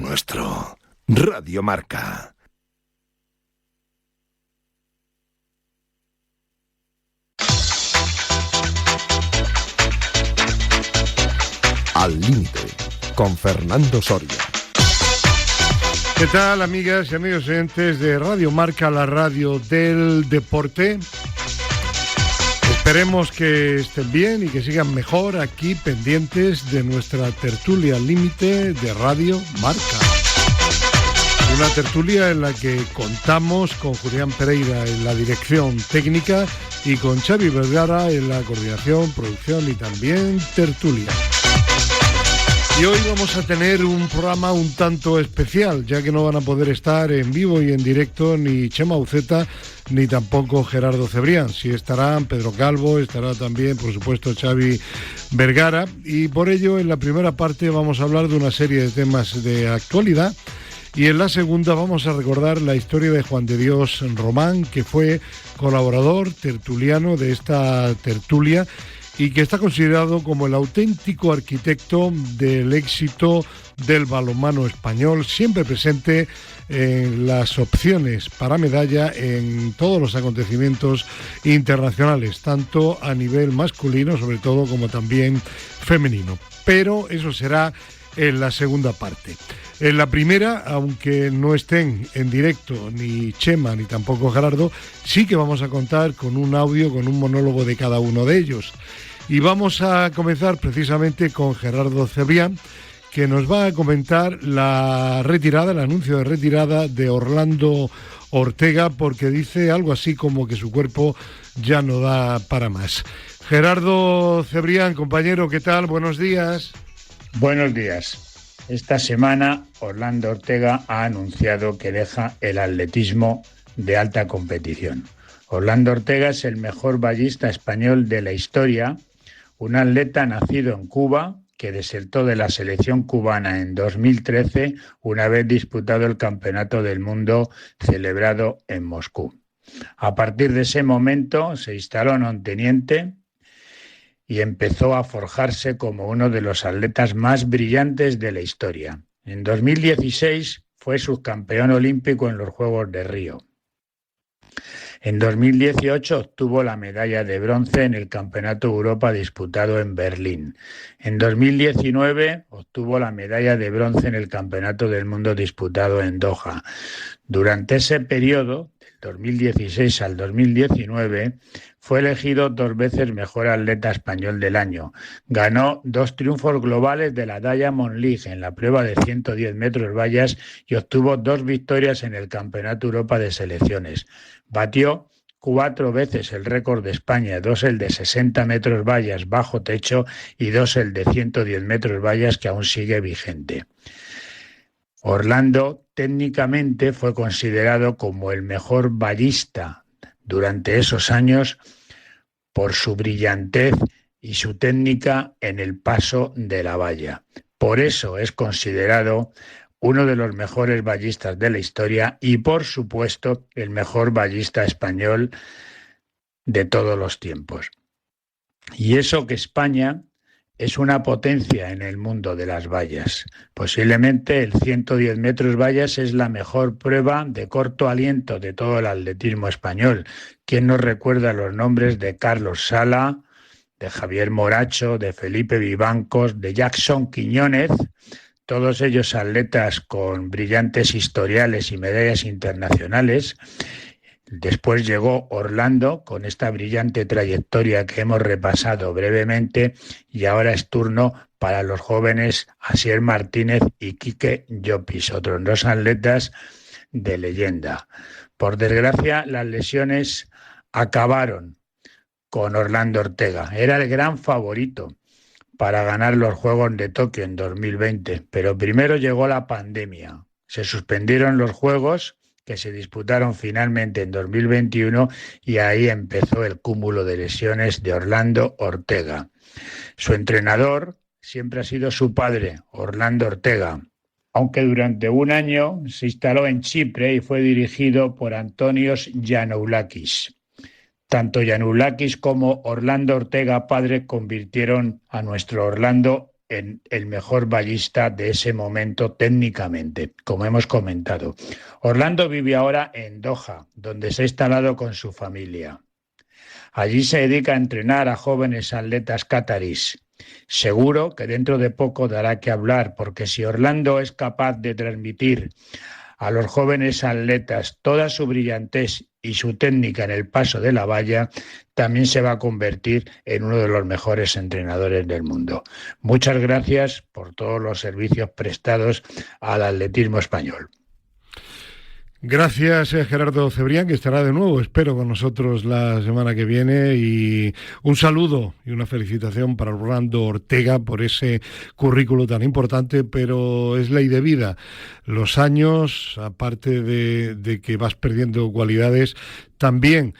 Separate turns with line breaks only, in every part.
nuestro. Radio Marca. Al límite, con Fernando Soria.
¿Qué tal, amigas y amigos oyentes de Radio Marca, la radio del deporte? Esperemos que estén bien y que sigan mejor aquí pendientes de nuestra tertulia al límite de Radio Marca. Una tertulia en la que contamos con Julián Pereira en la dirección técnica y con Xavi Vergara en la coordinación, producción y también tertulia. Y hoy vamos a tener un programa un tanto especial, ya que no van a poder estar en vivo y en directo ni Chema Uceta ni tampoco Gerardo Cebrián. Sí estarán Pedro Calvo, estará también, por supuesto, Xavi Vergara. Y por ello, en la primera parte vamos a hablar de una serie de temas de actualidad. Y en la segunda vamos a recordar la historia de Juan de Dios Román, que fue colaborador tertuliano de esta tertulia y que está considerado como el auténtico arquitecto del éxito del balonmano español, siempre presente en las opciones para medalla en todos los acontecimientos internacionales, tanto a nivel masculino, sobre todo, como también femenino. Pero eso será en la segunda parte. En la primera, aunque no estén en directo ni Chema ni tampoco Gerardo, sí que vamos a contar con un audio, con un monólogo de cada uno de ellos. Y vamos a comenzar precisamente con Gerardo Cebrián, que nos va a comentar la retirada, el anuncio de retirada de Orlando Ortega, porque dice algo así como que su cuerpo ya no da para más. Gerardo Cebrián, compañero, ¿qué tal? Buenos días.
Buenos días. Esta semana Orlando Ortega ha anunciado que deja el atletismo de alta competición. Orlando Ortega es el mejor vallista español de la historia, un atleta nacido en Cuba que desertó de la selección cubana en 2013 una vez disputado el Campeonato del Mundo celebrado en Moscú. A partir de ese momento se instaló en Onteniente y empezó a forjarse como uno de los atletas más brillantes de la historia. En 2016 fue subcampeón olímpico en los Juegos de Río. En 2018 obtuvo la medalla de bronce en el Campeonato de Europa disputado en Berlín. En 2019 obtuvo la medalla de bronce en el Campeonato del Mundo disputado en Doha. Durante ese periodo, del 2016 al 2019, fue elegido 2 veces mejor atleta español del año. Ganó 2 triunfos globales de la Diamond League en la prueba de 110 metros vallas y obtuvo 2 victorias en el Campeonato de Europa de selecciones. Batió 4 veces el récord de España, 2 el de 60 metros vallas bajo techo y 2 el de 110 metros vallas, que aún sigue vigente. Orlando técnicamente fue considerado como el mejor vallista durante esos años por su brillantez y su técnica en el paso de la valla. Por eso es considerado uno de los mejores vallistas de la historia y, por supuesto, el mejor vallista español de todos los tiempos. Y eso que España es una potencia en el mundo de las vallas. Posiblemente el 110 metros vallas es la mejor prueba de corto aliento de todo el atletismo español. ¿Quién nos recuerda los nombres de Carlos Sala, de Javier Moracho, de Felipe Vivancos, de Jackson Quiñónez? Todos ellos atletas con brillantes historiales y medallas internacionales. Después llegó Orlando con esta brillante trayectoria que hemos repasado brevemente, y ahora es turno para los jóvenes Asier Martínez y Quique Llopis, otros 2 atletas de leyenda. Por desgracia, las lesiones acabaron con Orlando Ortega. Era el gran favorito para ganar los Juegos de Tokio en 2020, pero primero llegó la pandemia. Se suspendieron los Juegos, que se disputaron finalmente en 2021, y ahí empezó el cúmulo de lesiones de Orlando Ortega. Su entrenador siempre ha sido su padre, Orlando Ortega, aunque durante un año se instaló en Chipre y fue dirigido por Antonios Giannoulakis. Tanto Giannoulakis como Orlando Ortega padre convirtieron a nuestro Orlando en el mejor ballista de ese momento técnicamente, como hemos comentado. Orlando vive ahora en Doha, donde se ha instalado con su familia. Allí se dedica a entrenar a jóvenes atletas catarís. Seguro que dentro de poco dará que hablar, porque si Orlando es capaz de transmitir a los jóvenes atletas toda su brillantez y su técnica en el paso de la valla, también se va a convertir en uno de los mejores entrenadores del mundo. Muchas gracias por todos los servicios prestados al atletismo español.
Gracias, Gerardo Cebrián, que estará de nuevo, espero, con nosotros la semana que viene. Y un saludo y una felicitación para Orlando Ortega por ese currículo tan importante, pero es ley de vida. Los años, aparte de que vas perdiendo cualidades, también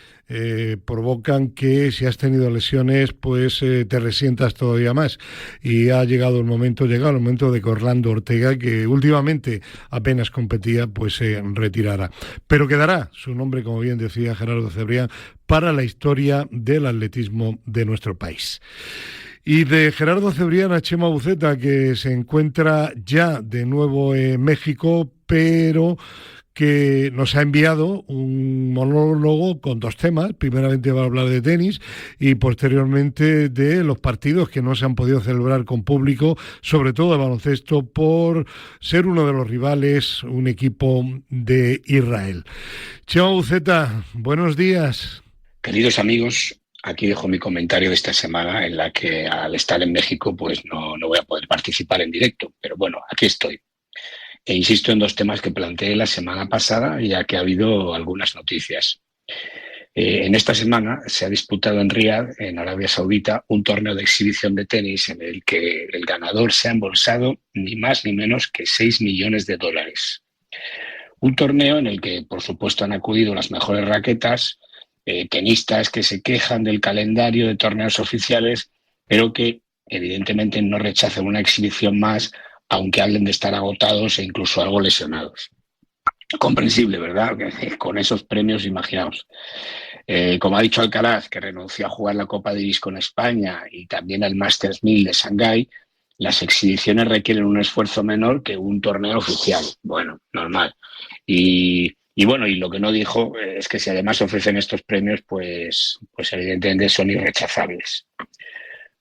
provocan que si has tenido lesiones, pues te resientas todavía más. Y ha llegado el momento de que Orlando Ortega, que últimamente apenas competía, pues se retirara. Pero quedará su nombre, como bien decía Gerardo Cebrián, para la historia del atletismo de nuestro país. Y de Gerardo Cebrián a Chema Buceta, que se encuentra ya de nuevo en México, pero que nos ha enviado un monólogo con dos temas. Primeramente va a hablar de tenis y posteriormente de los partidos que no se han podido celebrar con público, sobre todo el baloncesto, por ser uno de los rivales, un equipo de Israel. Chema Buceta, buenos días.
Queridos amigos, aquí dejo mi comentario de esta semana, en la que al estar en México pues no voy a poder participar en directo, pero bueno, aquí estoy. E insisto en dos temas que planteé la semana pasada, ya que ha habido algunas noticias. En esta semana se ha disputado en Riad, en Arabia Saudita, un torneo de exhibición de tenis en el que el ganador se ha embolsado ni más ni menos que $6 millones. Un torneo en el que, por supuesto, han acudido las mejores raquetas, tenistas que se quejan del calendario de torneos oficiales, pero que evidentemente no rechazan una exhibición más, aunque hablen de estar agotados e incluso algo lesionados. Comprensible, ¿verdad? Con esos premios, imaginaos. Como ha dicho Alcaraz, que renunció a jugar la Copa Davis con España y también al Masters 1000 de Shanghái, las exhibiciones requieren un esfuerzo menor que un torneo oficial. Bueno, normal. Y lo que no dijo es que si además ofrecen estos premios, pues evidentemente son irrechazables.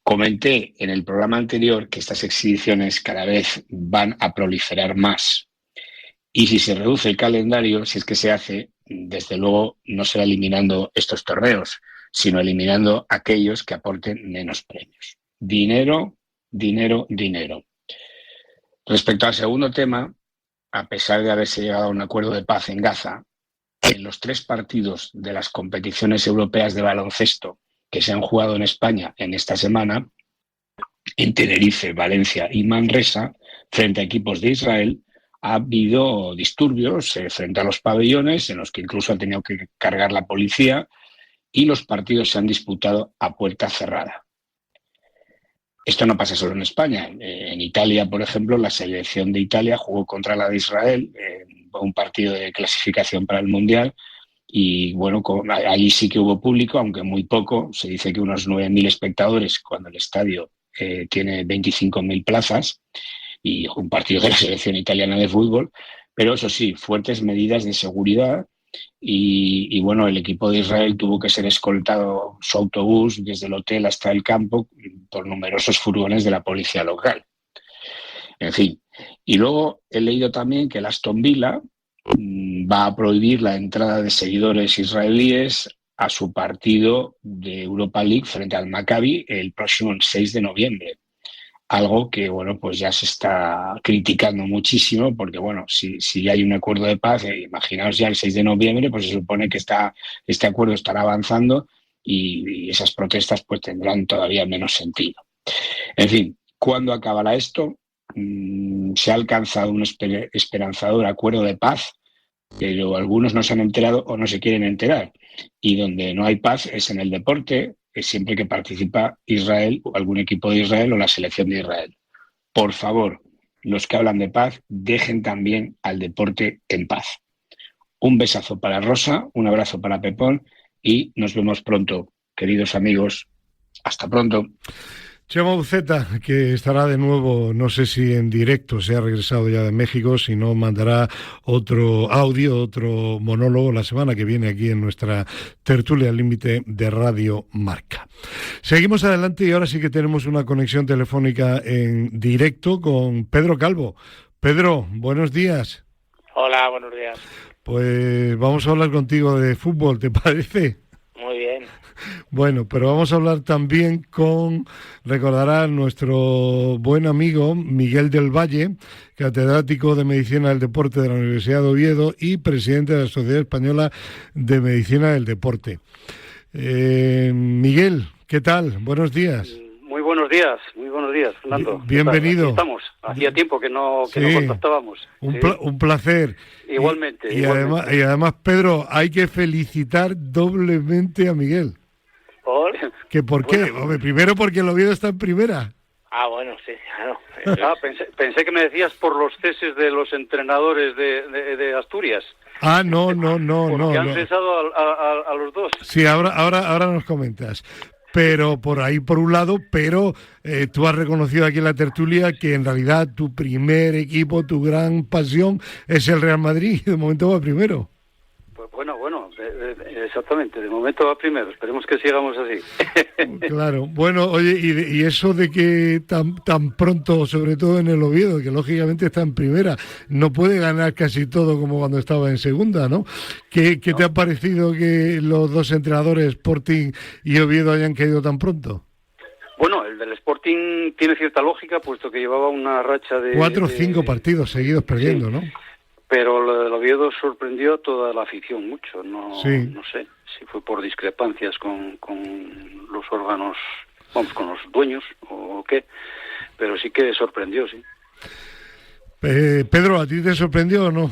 Comenté en el programa anterior que estas exhibiciones cada vez van a proliferar más. Y si se reduce el calendario, si es que se hace, desde luego no será eliminando estos torneos, sino eliminando aquellos que aporten menos premios. Dinero, dinero, dinero. Respecto al segundo tema, a pesar de haberse llegado a un acuerdo de paz en Gaza, en los 3 partidos de las competiciones europeas de baloncesto que se han jugado en España en esta semana, en Tenerife, Valencia y Manresa, frente a equipos de Israel, ha habido disturbios frente a los pabellones, en los que incluso ha tenido que cargar la policía, y los partidos se han disputado a puerta cerrada. Esto no pasa solo en España. En Italia, por ejemplo, la selección de Italia jugó contra la de Israel en un partido de clasificación para el Mundial. Y bueno, allí sí que hubo público, aunque muy poco. Se dice que unos 9.000 espectadores, cuando el estadio tiene 25.000 plazas, y un partido de la selección italiana de fútbol. Pero eso sí, fuertes medidas de seguridad. Y bueno, el equipo de Israel tuvo que ser escoltado su autobús desde el hotel hasta el campo por numerosos furgones de la policía local. En fin. Y luego he leído también que el Aston Villa va a prohibir la entrada de seguidores israelíes a su partido de Europa League frente al Maccabi el próximo 6 de noviembre. Algo que, bueno, pues ya se está criticando muchísimo porque, bueno, si hay un acuerdo de paz, imaginaos ya el 6 de noviembre, pues se supone que este acuerdo estará avanzando y esas protestas pues tendrán todavía menos sentido. En fin, ¿cuándo acabará esto? Se ha alcanzado un esperanzador acuerdo de paz, pero algunos no se han enterado o no se quieren enterar. Y donde no hay paz es en el deporte, es siempre que participa Israel o algún equipo de Israel o la selección de Israel. Por favor, los que hablan de paz, dejen también al deporte en paz. Un besazo para Rosa, un abrazo para Pepón y nos vemos pronto, queridos amigos. Hasta pronto.
Chema Buceta, que estará de nuevo, no sé si en directo, se ha regresado ya de México, si no mandará otro audio, otro monólogo la semana que viene aquí en nuestra tertulia al límite de Radio Marca. Seguimos adelante y ahora sí que tenemos una conexión telefónica en directo con Pedro Calvo. Pedro, buenos días.
Hola, buenos días.
Pues vamos a hablar contigo de fútbol, ¿te parece?
Muy bien.
Bueno, pero vamos a hablar también recordará nuestro buen amigo Miguel del Valle, catedrático de Medicina del Deporte de la Universidad de Oviedo y presidente de la Sociedad Española de Medicina del Deporte. Miguel, ¿qué tal? Buenos días.
Muy buenos días, Fernando.
Bienvenido.
Aquí estamos. Hacía tiempo que no contactábamos.
Un placer.
Igualmente.
Y además, Pedro, hay que felicitar doblemente a Miguel.
¿Por?
¿Por qué? Hombre, primero porque el Oviedo está en primera.
Ah, bueno, sí, claro.
Pensé que me decías por los ceses de los entrenadores de Asturias.
Ah, no.
Porque han cesado a los dos.
Sí, ahora nos comentas. Pero por ahí, por un lado, tú has reconocido aquí en la tertulia que en realidad tu primer equipo, tu gran pasión es el Real Madrid y de momento va primero.
Pues bueno, exactamente, de momento va primero, esperemos que sigamos así.
Claro, bueno, oye, y eso de que tan pronto, sobre todo en el Oviedo, que lógicamente está en primera, no puede ganar casi todo como cuando estaba en segunda, ¿no? ¿Qué te ha parecido que los dos entrenadores, Sporting y Oviedo, hayan caído tan pronto?
Bueno, el del Sporting tiene cierta lógica, puesto que llevaba una racha de
4 o 5 partidos seguidos perdiendo,
sí.
¿no?
Pero lo del Oviedo sorprendió a toda la afición mucho, no sé si fue por discrepancias con los órganos, con los dueños o qué, pero sí que sorprendió, sí.
Pedro, ¿a ti te sorprendió o no?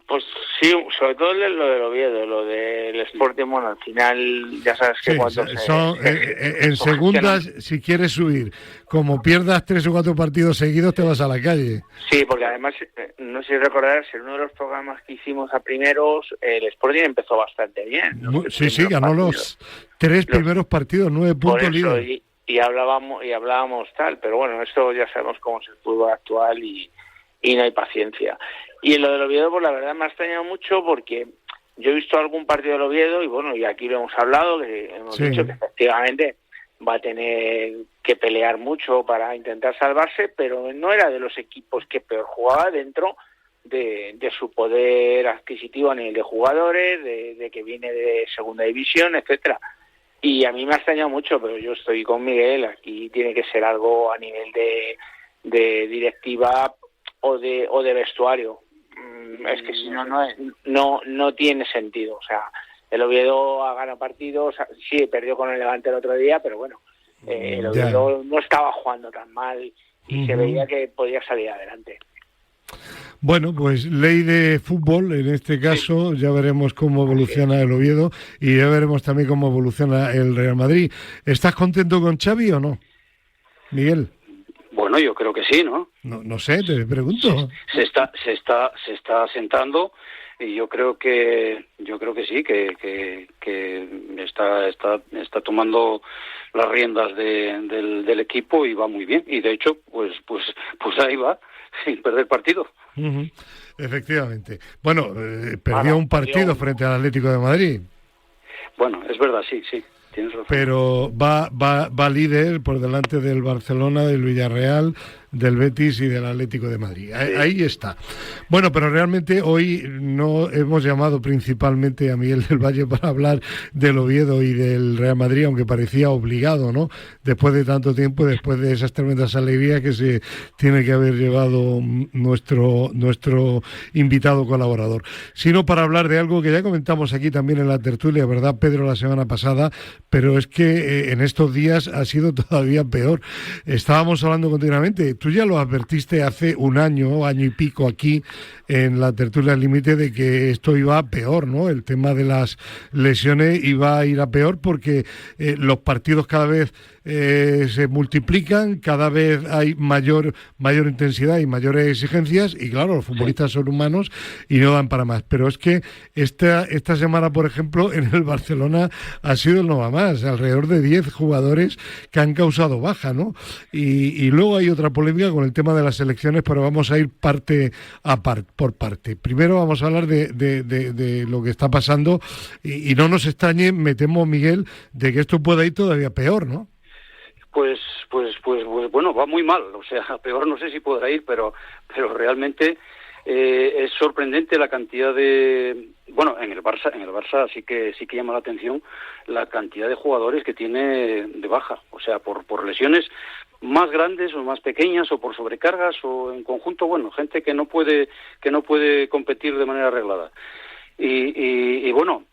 Pues sí, sobre todo lo del Oviedo, lo del Sporting, bueno, al final ya sabes que
en segundas, si quieres subir, como pierdas 3 o 4 partidos seguidos te vas a la calle.
Sí, porque además, no sé si recordarás, en uno de los programas que hicimos a primeros, el Sporting empezó bastante bien.
Sí, ganó los 3 primeros partidos, 9 puntos líder.
Y hablábamos tal, pero bueno, esto ya sabemos cómo es el fútbol actual y no hay paciencia. Y en lo del Oviedo, pues la verdad me ha extrañado mucho porque yo he visto algún partido del Oviedo y bueno, y aquí lo hemos hablado, que hemos dicho que efectivamente va a tener que pelear mucho para intentar salvarse, pero no era de los equipos que peor jugaba dentro de su poder adquisitivo a nivel de jugadores, de que viene de segunda división, etcétera. Y a mí me ha extrañado mucho, pero yo estoy con Miguel, aquí tiene que ser algo a nivel de directiva o de vestuario. Es que si no tiene sentido. O sea, el Oviedo ha ganado partidos, sí, perdió con el Levante el otro día, pero bueno, el Oviedo no estaba jugando tan mal y se veía que podía salir adelante.
Bueno, pues ley de fútbol, en este caso, ya veremos cómo evoluciona el Oviedo y ya veremos también cómo evoluciona el Real Madrid. ¿Estás contento con Xavi o no, Miguel?
Bueno, yo creo que sí, ¿no?
No sé, te pregunto.
Se está asentando y yo creo que sí, que está tomando las riendas del equipo y va muy bien. Y de hecho, pues ahí va, sin perder partido.
Uh-huh. Efectivamente. Bueno, perdió un partido frente al Atlético de Madrid.
Bueno, es verdad, sí. Tienes razón.
Pero va líder por delante del Barcelona, del Villarreal, del Betis y del Atlético de Madrid. Sí. Ahí está. Bueno, pero realmente hoy no hemos llamado principalmente a Miguel del Valle para hablar del Oviedo y del Real Madrid, aunque parecía obligado, ¿no? Después de tanto tiempo, después de esas tremendas alegrías que se tiene que haber llevado nuestro invitado colaborador. Sino para hablar de algo que ya comentamos aquí también en la tertulia, ¿verdad, Pedro, la semana pasada? Pero es que en estos días ha sido todavía peor. Estábamos hablando continuamente. Tú ya lo advertiste hace un año y pico aquí en la tertulia al límite de que esto iba a peor, ¿no? El tema de las lesiones iba a ir a peor porque los partidos cada vez se multiplican, cada vez hay mayor intensidad y mayores exigencias, y claro, los futbolistas son humanos y no dan para más. Pero es que esta semana, por ejemplo, en el Barcelona ha sido el no va más, alrededor de 10 jugadores que han causado baja, ¿no? Y luego hay otra polémica con el tema de las elecciones, pero vamos a ir por parte. Primero vamos a hablar de lo que está pasando y no nos extrañe, me temo, Miguel, de que esto pueda ir todavía peor, ¿no?
Pues bueno, va muy mal, o sea, peor no sé si podrá ir, pero realmente es sorprendente la cantidad de, bueno, en el Barça sí que llama la atención la cantidad de jugadores que tiene de baja, o sea, por lesiones más grandes o más pequeñas, o por sobrecargas, o en conjunto, bueno, gente que no puede competir de manera arreglada. Y bueno,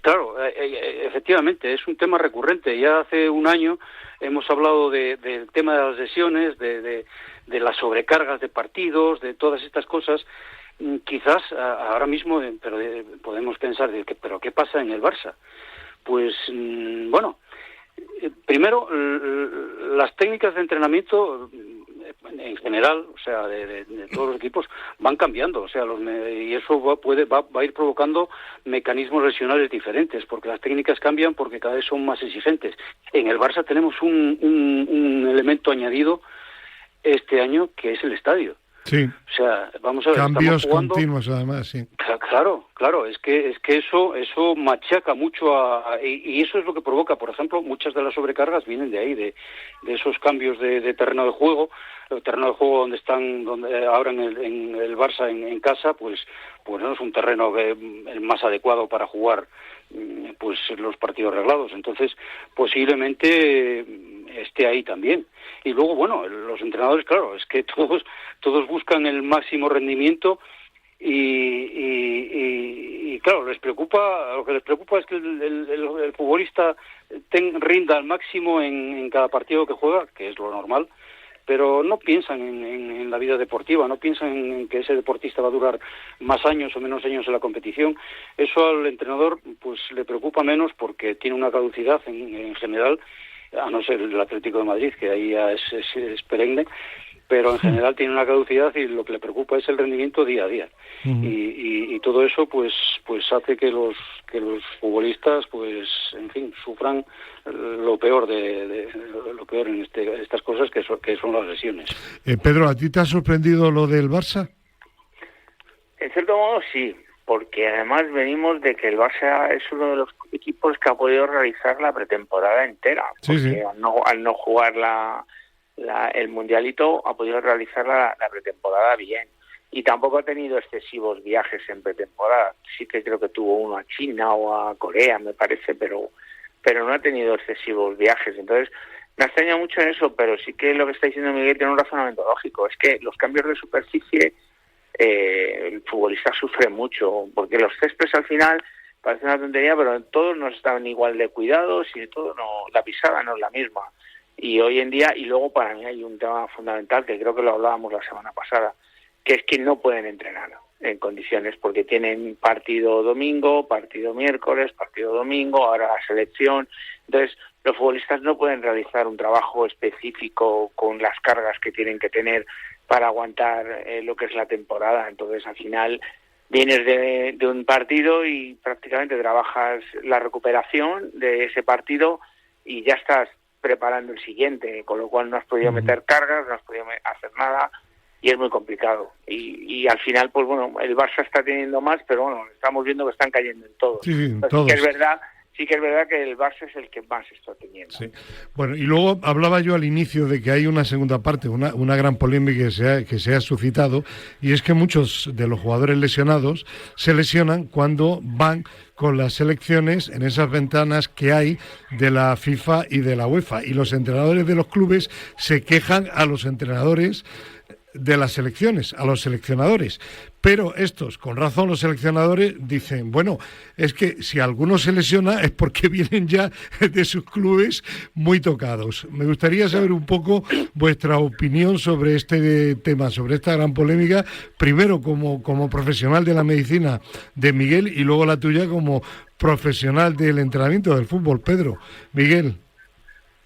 claro, efectivamente es un tema recurrente. Ya hace un año hemos hablado del tema de las lesiones, de las sobrecargas de partidos, de todas estas cosas. Quizás ahora mismo podemos pensar pero ¿qué pasa en el Barça? Pues bueno, primero las técnicas de entrenamiento en general, o sea, de todos los equipos, van cambiando, o sea, y eso va a ir provocando mecanismos lesionales diferentes, porque las técnicas cambian, porque cada vez son más exigentes. En el Barça tenemos un elemento añadido este año, que es el estadio.
Sí.
O sea, vamos a ver,
cambios continuos, además, sí.
Claro, es que eso machaca mucho y eso es lo que provoca, por ejemplo, muchas de las sobrecargas vienen de ahí, de esos cambios de terreno de juego. El terreno de juego donde ahora en el Barça en casa, pues no es un terreno el más adecuado para jugar pues los partidos reglados. Entonces, posiblemente esté ahí también. Y luego, bueno, los entrenadores, claro, es que todos buscan el máximo rendimiento y claro, lo que les preocupa es que el futbolista rinda al máximo en cada partido que juega, que es lo normal, pero no piensan en la vida deportiva, no piensan en que ese deportista va a durar más años o menos años en la competición. Eso al entrenador pues le preocupa menos, porque tiene una caducidad en general, a no ser el Atlético de Madrid, que ahí ya es perenne, pero en general tiene una caducidad, y lo que le preocupa es el rendimiento día a día. Uh-huh. Y todo eso pues hace que los futbolistas pues en fin sufran lo peor lo peor en estas cosas que son las lesiones.
Pedro, ¿a ti te ha sorprendido lo del Barça?
En cierto modo sí, porque además venimos de que el Barça es uno de los equipos que ha podido realizar la pretemporada entera, porque sí. Al no jugar el mundialito ha podido realizar la pretemporada bien, y tampoco ha tenido excesivos viajes en pretemporada. Sí que creo que tuvo uno a China o a Corea, me parece, pero no ha tenido excesivos viajes. Entonces me extraña mucho en eso, pero sí que lo que está diciendo Miguel tiene un razonamiento lógico. Es que los cambios de superficie, el futbolista sufre mucho, porque los céspedes al final parece una tontería, pero todos no están igual de cuidados y todo la pisada no es la misma. Y hoy en día, y luego para mí hay un tema fundamental que creo que lo hablábamos la semana pasada, que es que no pueden entrenar en condiciones, porque tienen partido domingo, partido miércoles, partido domingo, ahora la selección. Entonces los futbolistas no pueden realizar un trabajo específico con las cargas que tienen que tener para aguantar lo que es la temporada. Entonces al final vienes de un partido y prácticamente trabajas la recuperación de ese partido y ya estás preparando el siguiente, con lo cual no has podido meter cargas, no has podido hacer nada, y es muy complicado. Y al final, pues bueno, el Barça está teniendo más, pero bueno, estamos viendo que están cayendo en todos.
Sí, en todos.
Sí que es verdad que el Barça es el que más está teniendo.
Sí. Bueno, y luego hablaba yo al inicio de que hay una segunda parte, una gran polémica que se ha suscitado, y es que muchos de los jugadores lesionados se lesionan cuando van con las selecciones en esas ventanas que hay de la FIFA y de la UEFA, y los entrenadores de los clubes se quejan a los entrenadores de las selecciones, a los seleccionadores. Pero estos, con razón, los seleccionadores dicen, bueno, es que si alguno se lesiona es porque vienen ya de sus clubes muy tocados. Me gustaría saber un poco vuestra opinión sobre este tema, sobre esta gran polémica, primero como profesional de la medicina de Miguel, y luego la tuya como profesional del entrenamiento del fútbol. Pedro, Miguel.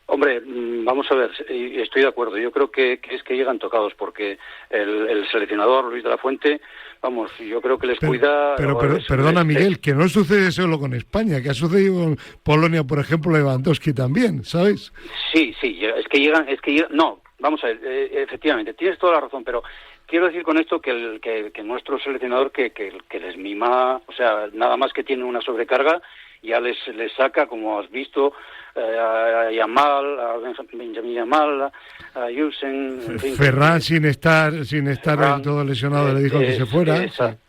Hombre, vamos a ver, estoy de acuerdo. Yo creo que es que llegan tocados, porque el seleccionador Luis de la Fuente, vamos, yo creo que les cuida...
Pero perdona, Miguel, que no sucede solo con España, que ha sucedido con Polonia, por ejemplo, Lewandowski también, ¿sabes?
Sí, es que llegan, no, vamos a ver, efectivamente, tienes toda la razón, pero quiero decir con esto que nuestro seleccionador que les mima, o sea, nada más que tiene una sobrecarga, ya les saca, como has visto, a Yamal, a Benjamín Yamal, a Yusen... En fin,
Ferran sin estar del todo lesionado le dijo que se fuera.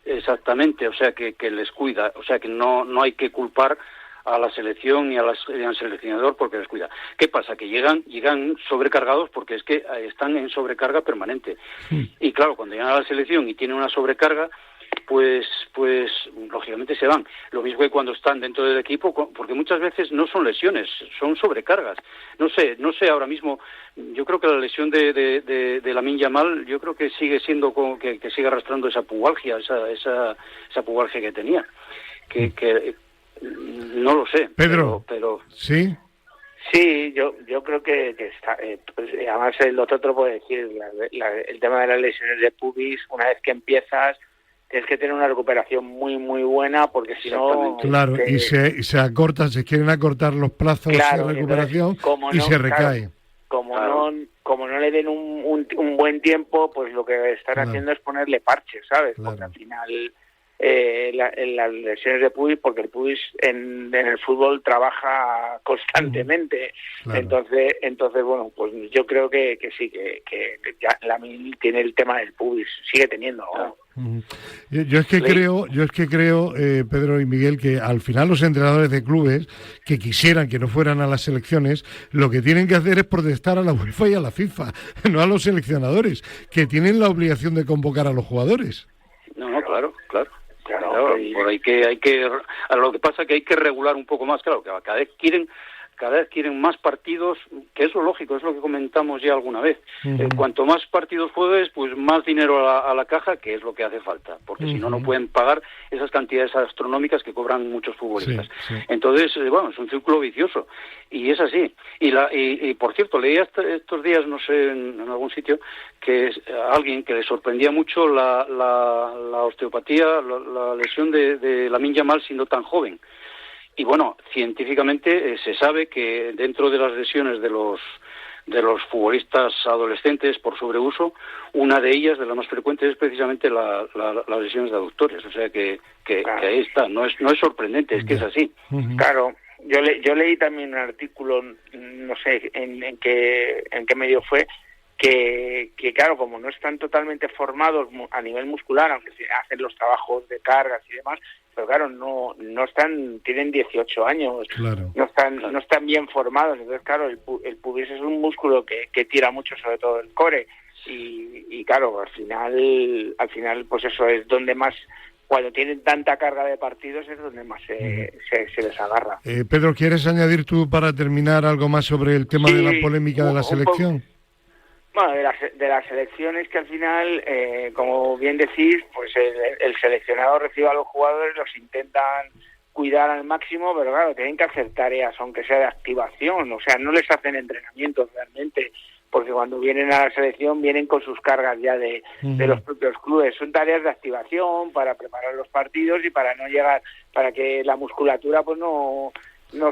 Exactamente, o sea que les cuida, o sea que no hay que culpar a la selección ni al seleccionador porque les cuida. ¿Qué pasa? Que llegan sobrecargados porque es que están en sobrecarga permanente. Y claro, cuando llegan a la selección y tienen una sobrecarga, pues lógicamente se van. Lo mismo que cuando están dentro del equipo, porque muchas veces no son lesiones, son sobrecargas. No sé ahora mismo, yo creo que la lesión de Lamine Yamal, yo creo que sigue siendo que sigue arrastrando esa pubalgia, esa pubalgia que tenía. Que no lo sé.
Pedro,
pero
¿sí?
Sí, yo creo que está, pues, además el doctor te lo puede decir, el tema de las lesiones de pubis, una vez que empiezas, tienes que tener una recuperación muy muy buena, porque si no...
Claro, y se quieren acortar los plazos de recuperación, y se recae.
Claro, como no le den un buen tiempo, pues lo que están haciendo es ponerle parches, ¿sabes? Claro. Porque al final... las lesiones de pubis, porque el pubis en el fútbol trabaja constantemente. Claro. Entonces bueno, pues yo creo que sí, que ya Lamine tiene el tema del pubis, sigue teniendo, ¿no?
Yo es que creo, Pedro y Miguel, que al final los entrenadores de clubes que quisieran que no fueran a las selecciones, lo que tienen que hacer es protestar a la UEFA y a la FIFA, no a los seleccionadores, que tienen la obligación de convocar a los jugadores.
No, claro. Por hay que lo que pasa es que hay que regular un poco más, claro, que cada vez quieren más partidos, que es lo lógico, es lo que comentamos ya alguna vez. Cuanto más partidos juegues, pues más dinero a la caja, que es lo que hace falta, porque si no pueden pagar esas cantidades astronómicas que cobran muchos futbolistas. Sí. Entonces, bueno, es un círculo vicioso, y es así. Y por cierto, leí estos días, no sé, en algún sitio, que alguien que le sorprendía mucho la osteopatía, la lesión de Lamine Yamal siendo tan joven. Y bueno, científicamente se sabe que dentro de las lesiones de los futbolistas adolescentes por sobreuso, una de ellas, de las más frecuentes, es precisamente las lesiones de aductores. O sea que ahí está, no es sorprendente, es que es así.
Claro, yo leí también un artículo, no sé en qué medio fue, que claro, como no están totalmente formados a nivel muscular, aunque se hacen los trabajos de cargas y demás, pero claro, no están, tienen 18 años, claro. no están bien formados. Entonces claro, el pubis es un músculo que tira mucho, sobre todo el core, y claro, al final pues eso es donde más, cuando tienen tanta carga de partidos, es donde más se les agarra.
Pedro, ¿quieres añadir tú para terminar algo más sobre el tema de la polémica de la selección?
Bueno, de las selecciones, que al final, como bien decís, pues el seleccionador recibe a los jugadores, los intentan cuidar al máximo, pero claro, tienen que hacer tareas, aunque sea de activación, o sea, no les hacen entrenamientos realmente, porque cuando vienen a la selección vienen con sus cargas ya de los propios clubes. Son tareas de activación para preparar los partidos y para no llegar, para que la musculatura pues no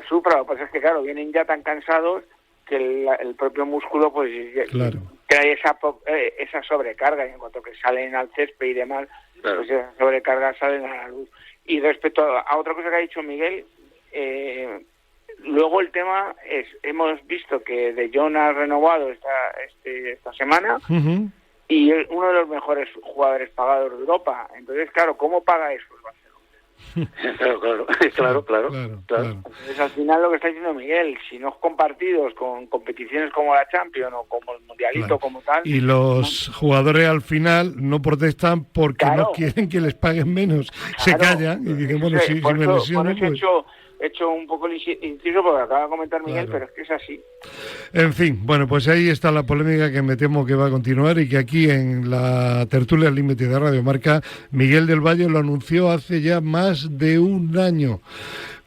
sufra. Lo que pasa es que claro, vienen ya tan cansados que el propio músculo pues claro, trae esa sobrecarga, y en cuanto que salen al césped y demás, claro, pues esas sobrecargas salen a la luz. Y respecto a otra cosa que ha dicho Miguel, luego el tema es, hemos visto que De Jong ha renovado esta semana, y es uno de los mejores jugadores pagados de Europa. Entonces, claro, ¿cómo paga eso el Barcelona?
Claro.
Entonces, al final lo que está diciendo Miguel, si no es con partidos, con competiciones como la Champions o como el Mundialito, como tal...
Y los jugadores al final no protestan porque no quieren que les paguen menos. Se callan y dicen, bueno, si me lesiono...
He hecho un poco el inciso porque acaba de comentar Miguel, pero es que es así.
En fin, bueno, pues ahí está la polémica que me temo que va a continuar, y que aquí en la tertulia al límite de Radio Marca, Miguel del Valle lo anunció hace ya más de un año.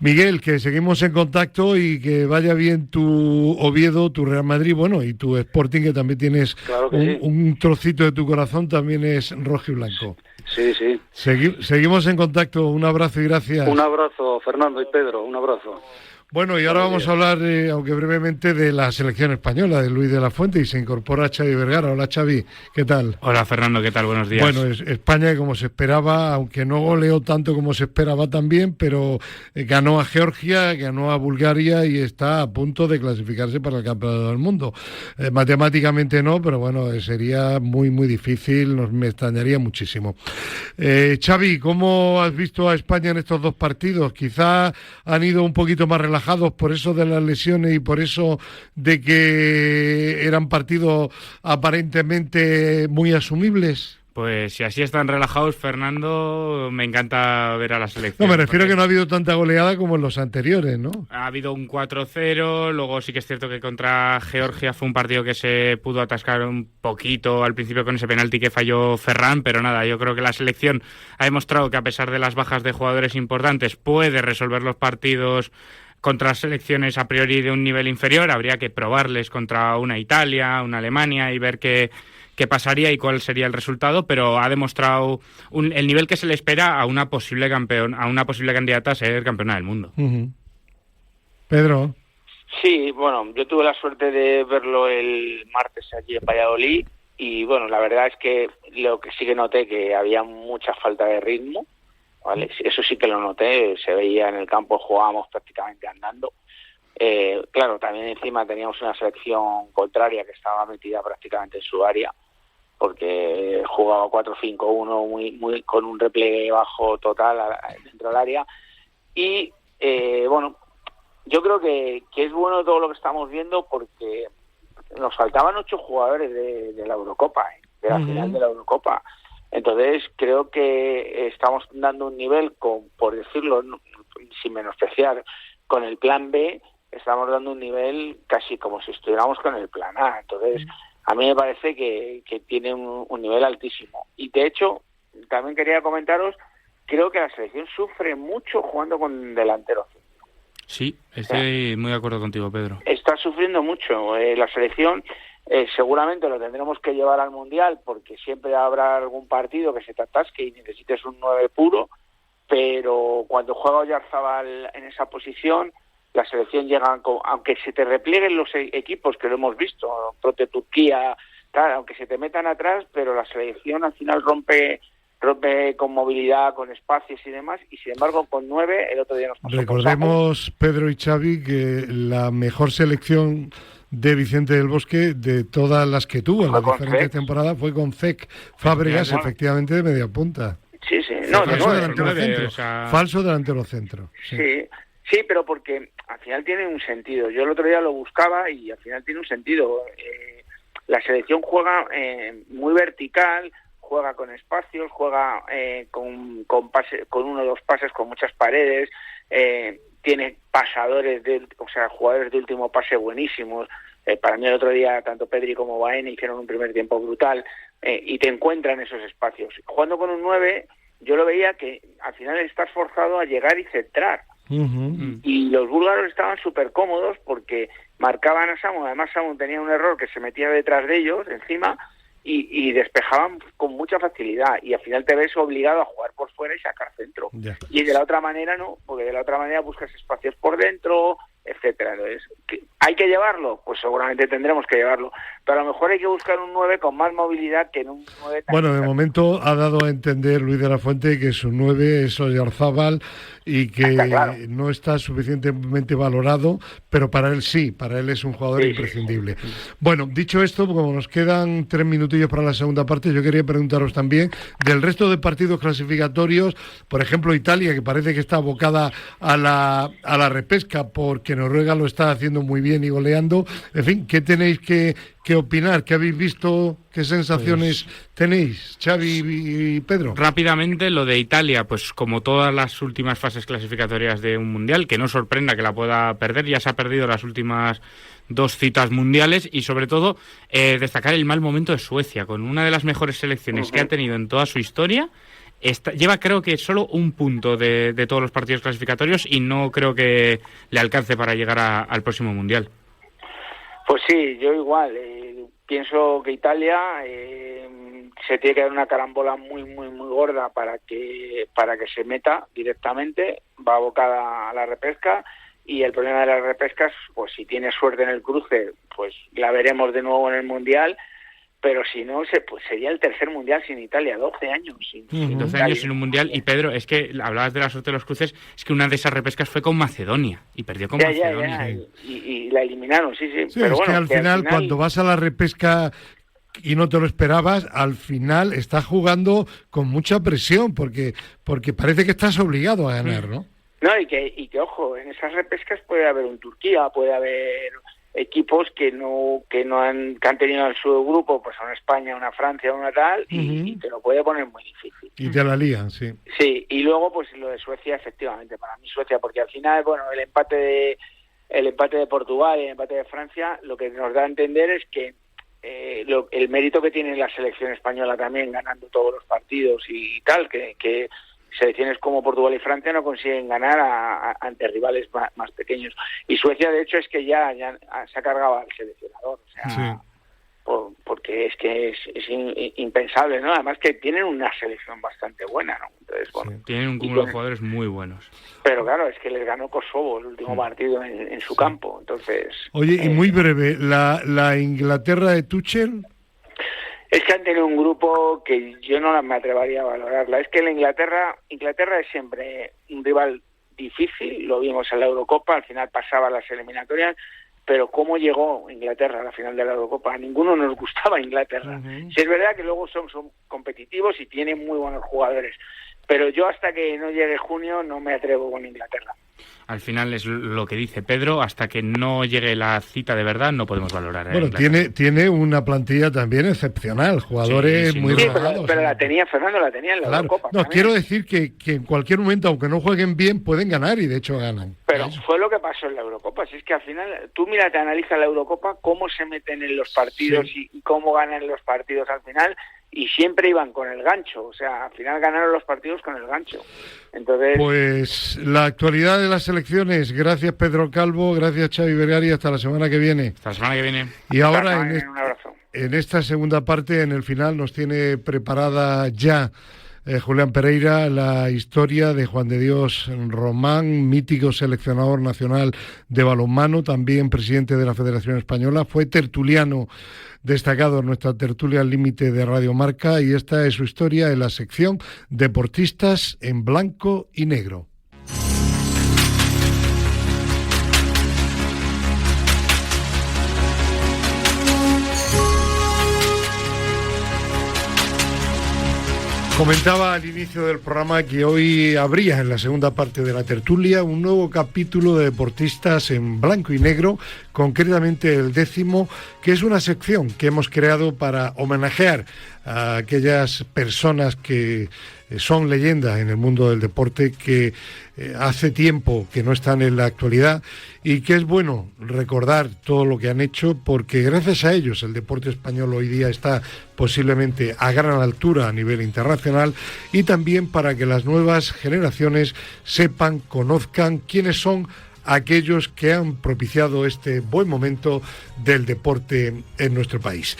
Miguel, que seguimos en contacto y que vaya bien tu Oviedo, tu Real Madrid, bueno, y tu Sporting, que también tienes
claro que
un trocito de tu corazón, también es rojo y blanco.
Sí, sí.
Seguimos en contacto, un abrazo y gracias.
Un abrazo, Fernando y Pedro, un abrazo.
Bueno, y ahora vamos a hablar, aunque brevemente, de la selección española, de Luis de la Fuente, y se incorpora Xavi Vergara. Hola, Xavi, ¿qué tal?
Hola, Fernando, ¿qué tal? Buenos días.
Bueno, España, como se esperaba, aunque no goleó tanto como se esperaba también, pero ganó a Georgia, ganó a Bulgaria y está a punto de clasificarse para el Campeonato del Mundo. Matemáticamente no, pero bueno, sería muy, muy difícil, me extrañaría muchísimo. Xavi, ¿cómo has visto a España en estos dos partidos? Quizá han ido un poquito más relajados por eso de las lesiones y por eso de que eran partidos aparentemente muy asumibles.
Pues si así están relajados, Fernando, me encanta ver a la selección.
No, me refiero a que no ha habido tanta goleada como en los anteriores, ¿no?
Ha habido un 4-0, luego sí que es cierto que contra Georgia fue un partido que se pudo atascar un poquito al principio con ese penalti que falló Ferran, pero nada, yo creo que la selección ha demostrado que a pesar de las bajas de jugadores importantes puede resolver los partidos contra selecciones a priori de un nivel inferior. Habría que probarles contra una Italia, una Alemania y ver qué pasaría y cuál sería el resultado, pero ha demostrado el nivel que se le espera a una posible candidata a ser campeona del mundo.
Uh-huh. Pedro.
Sí, bueno, yo tuve la suerte de verlo el martes allí en Valladolid y bueno, la verdad es que lo que sí que noté que había mucha falta de ritmo, ¿vale? Eso sí que lo noté, se veía en el campo, jugábamos prácticamente andando. Claro, también encima teníamos una selección contraria que estaba metida prácticamente en su área, porque jugaba 4-5-1 muy con un repliegue bajo total dentro del área. Y bueno, yo creo que es bueno todo lo que estamos viendo porque nos faltaban 8 jugadores de la Eurocopa, de la final de la Eurocopa. Entonces creo que estamos dando un nivel, por decirlo, sin menospreciar, con el plan B, estamos dando un nivel casi como si estuviéramos con el plan A. Entonces a mí me parece que tiene un nivel altísimo. Y de hecho, también quería comentaros, creo que la selección sufre mucho jugando con delantero.
Sí, estoy muy de acuerdo contigo, Pedro.
Está sufriendo mucho. La selección seguramente lo tendremos que llevar al Mundial porque siempre habrá algún partido que se te atasque y necesites un 9 puro, pero cuando juega Oyarzabal en esa posición, la selección llega, aunque se te replieguen los equipos, que lo hemos visto, Prote Turquía, tal, aunque se te metan atrás, pero la selección al final rompe con movilidad, con espacios y demás, y sin embargo con 9 el otro día nos pasó.
Recordemos, Pedro y Xavi, que la mejor selección de Vicente del Bosque de todas las que tuvo en las diferentes temporadas fue con Cesc Fábregas, efectivamente de media punta.
Sí, sí.
Falso delantero centro.
Sí, pero porque al final tiene un sentido. Yo el otro día lo buscaba y al final tiene un sentido. La selección juega muy vertical, juega con espacios, juega con 1 o 2 pases, con muchas paredes, tiene pasadores, jugadores de último pase buenísimos. Para mí el otro día tanto Pedri como Baena hicieron un primer tiempo brutal y te encuentran esos espacios. Jugando con un 9, yo lo veía que al final estás forzado a llegar y centrar. Uh-huh. Y los búlgaros estaban súper cómodos porque marcaban a Samu, además Samu tenía un error que se metía detrás de ellos, encima, y despejaban con mucha facilidad, y al final te ves obligado a jugar por fuera y sacar centro. Yeah. Y de la otra manera no, porque de la otra manera buscas espacios por dentro, etcétera. Entonces, ¿hay que llevarlo? Pues seguramente tendremos que llevarlo, pero a lo mejor hay que buscar un 9 con más movilidad que en un 9 tan...
Bueno, de momento ha dado a entender Luis de la Fuente que su 9 es Oyarzabal y que no está suficientemente valorado, pero para él sí, para él es un jugador imprescindible. Sí. Bueno, dicho esto, como nos quedan 3 minutillos para la segunda parte, yo quería preguntaros también del resto de partidos clasificatorios, por ejemplo Italia, que parece que está abocada a la repesca porque Noruega lo está haciendo muy bien y goleando. En fin, ¿qué tenéis que opinar? ¿Qué habéis visto? ¿Qué sensaciones tenéis, Xavi y Pedro?
Rápidamente, lo de Italia, pues como todas las últimas fases clasificatorias de un mundial, que no sorprenda que la pueda perder, ya se ha perdido las últimas 2 citas mundiales, y sobre todo destacar el mal momento de Suecia, con una de las mejores selecciones que ha tenido en toda su historia, lleva creo que solo un punto de todos los partidos clasificatorios y no creo que le alcance para llegar al próximo Mundial.
Pues sí, yo igual. Pienso que Italia se tiene que dar una carambola muy gorda para que se meta directamente, va abocada a la repesca, y el problema de las repescas, pues si tiene suerte en el cruce, pues la veremos de nuevo en el Mundial, pero si no, pues sería el tercer Mundial sin Italia, 12 años sin
12 años sin un Mundial. Y Pedro, es que hablabas de la suerte de los cruces, es que una de esas repescas fue con Macedonia y perdió con Macedonia.
Y la eliminaron, sí.
Sí,
pero
es
bueno,
que al final, cuando vas a la repesca y no te lo esperabas, al final estás jugando con mucha presión, porque parece que estás obligado a ganar, ¿no?
No, y que ojo, en esas repescas puede haber un Turquía, puede haber equipos que han tenido en su grupo, pues una España, una Francia, una tal, y te lo puede poner muy difícil.
Y te la lían, sí.
Sí, y luego pues lo de Suecia, efectivamente, para mí Suecia, porque al final, bueno, el empate de Portugal y el empate de Francia, lo que nos da a entender es que el mérito que tiene la selección española también, ganando todos los partidos y tal, que selecciones como Portugal y Francia no consiguen ganar ante rivales más pequeños. Y Suecia, de hecho, es que ya se ha cargado al seleccionador. O sea,
sí.
Porque es que es impensable, ¿no? Además que tienen una selección bastante buena, ¿no? Entonces, bueno,
sí, tienen un cúmulo de jugadores muy buenos.
Pero claro, es que les ganó Kosovo el último partido en su campo. Entonces.
Oye, y muy breve, la Inglaterra de Tuchel.
Es que han tenido un grupo que yo no me atrevería a valorarla. Es que la Inglaterra es siempre un rival difícil, lo vimos en la Eurocopa, al final pasaba las eliminatorias, pero ¿cómo llegó Inglaterra a la final de la Eurocopa? A ninguno nos gustaba Inglaterra. Sí, es verdad que luego son competitivos y tienen muy buenos jugadores, pero yo hasta que no llegue junio no me atrevo con Inglaterra.
Al final es lo que dice Pedro, hasta que no llegue la cita de verdad no podemos valorar.
Bueno, tiene una plantilla también excepcional, jugadores muy renovados.
Pero la tenía Fernando, la tenía en la Eurocopa.
No, quiero decir que en cualquier momento, aunque no jueguen bien, pueden ganar y de hecho ganan.
Pero fue lo que pasó en la Eurocopa. Si es que al final, tú mira, te analiza la Eurocopa, cómo se meten en los partidos y cómo ganan los partidos al final, y siempre iban con el gancho, o sea, al final ganaron los partidos con el gancho. Entonces,
pues la actualidad de las elecciones, gracias Pedro Calvo, gracias Xavi Vergari, hasta la semana que viene.
Hasta la semana que viene.
Y ahora
un abrazo.
En esta segunda parte, en el final, nos tiene preparada ya Julián Pereira la historia de Juan de Dios Román, mítico seleccionador nacional de balonmano, también presidente de la Federación Española, fue tertuliano destacado en nuestra tertulia al límite de Radio Marca, y esta es su historia en la sección Deportistas en Blanco y Negro. Comentaba al inicio del programa que hoy habría en la segunda parte de la tertulia un nuevo capítulo de Deportistas en Blanco y Negro, concretamente el 10º, que es una sección que hemos creado para homenajear a aquellas personas que son leyendas en el mundo del deporte, que hace tiempo que no están en la actualidad, y que es bueno recordar todo lo que han hecho, porque gracias a ellos el deporte español hoy día está posiblemente a gran altura a nivel internacional, y también para que las nuevas generaciones sepan, conozcan quiénes son aquellos que han propiciado este buen momento del deporte en nuestro país.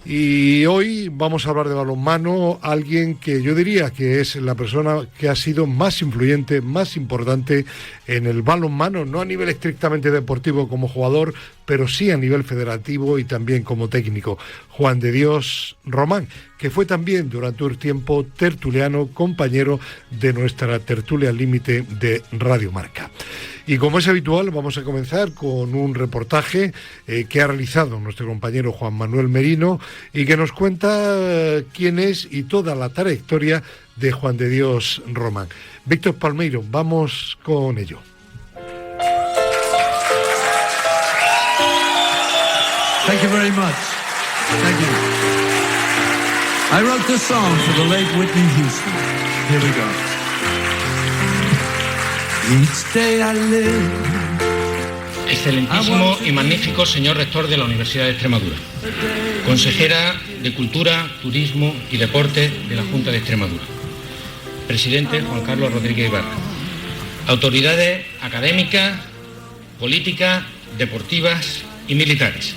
Y hoy vamos a hablar de balonmano, alguien que yo diría que es la persona que ha sido más influyente, más importante en el balonmano, no a nivel estrictamente deportivo como jugador, pero sí a nivel federativo y también como técnico. Juan de Dios Román, que fue también durante un tiempo tertuliano, compañero de nuestra tertulia al límite de Radio Marca. Y como es habitual, vamos a comenzar con un reportaje que ha realizado nuestro compañero Juan Manuel Merino y que nos cuenta quién es y toda la trayectoria de Juan de Dios Román. Víctor Palmeiro, vamos con ello.
Thank you very much. Thank you. I wrote this song for the late Whitney Houston. Here we go. Each day I live.
Excelentísimo y magnífico señor rector de la Universidad de Extremadura, consejera de Cultura, Turismo y Deporte de la Junta de Extremadura, presidente Juan Carlos Rodríguez Ibarra. Autoridades académicas, políticas, deportivas y militares.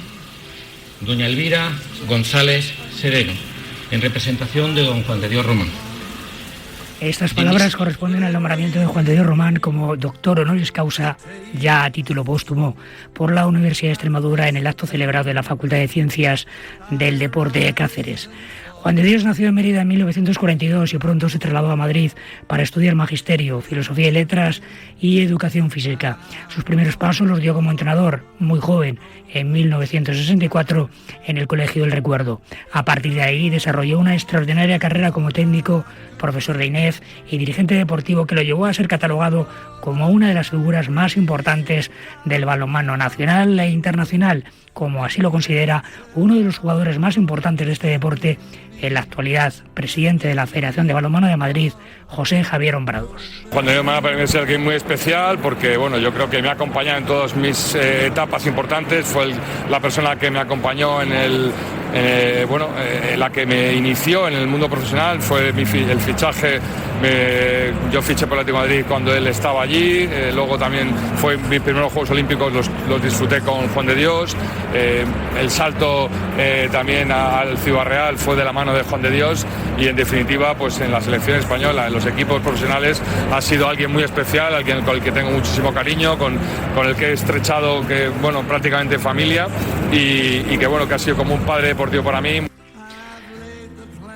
Doña Elvira González Sereno, en representación de don Juan de Dios Román.
Estas palabras corresponden al nombramiento de Juan de Dios Román como doctor honoris causa, ya a título póstumo, por la Universidad de Extremadura en el acto celebrado en la Facultad de Ciencias del Deporte de Cáceres. Juan de Dios nació en Mérida en 1942 y pronto se trasladó a Madrid para estudiar magisterio, filosofía y letras y educación física. Sus primeros pasos los dio como entrenador, muy joven, en 1964, en el Colegio del Recuerdo. A partir de ahí desarrolló una extraordinaria carrera como técnico, profesor de INEF y dirigente deportivo que lo llevó a ser catalogado como una de las figuras más importantes del balonmano nacional e internacional, como así lo considera uno de los jugadores más importantes de este deporte, en la actualidad presidente de la Federación de Balonmano de Madrid, José Javier Hombrados.
Juan de Dios me parece ser alguien muy especial porque yo creo que me ha acompañado en todas mis etapas importantes. Fue la persona que me acompañó en la que me inició en el mundo profesional. Fue el fichaje, yo fiché por el Atlético de Madrid cuando él estaba allí. Luego también fue mis primeros Juegos Olímpicos, los disfruté con Juan de Dios. El salto también al Ciudad Real fue de la mano de Juan de Dios, y en definitiva pues en la selección española, en los equipos profesionales, ha sido alguien muy especial, alguien con el que tengo muchísimo cariño, con el que he estrechado prácticamente familia, y que ha sido como un padre deportivo para mí.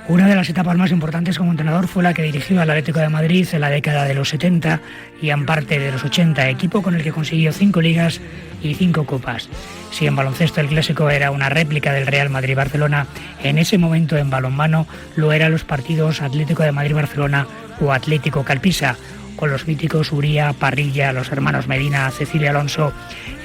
Una de las etapas más importantes como entrenador fue la que dirigió al Atlético de Madrid en la década de los 70 y en parte de los 80, equipo con el que consiguió 5 ligas y 5 copas. Si en baloncesto el clásico era una réplica del Real Madrid-Barcelona, en ese momento en balonmano lo eran los partidos Atlético de Madrid-Barcelona o Atlético-Calpisa, con los míticos Uría, Parrilla, los hermanos Medina, Cecilio Alonso,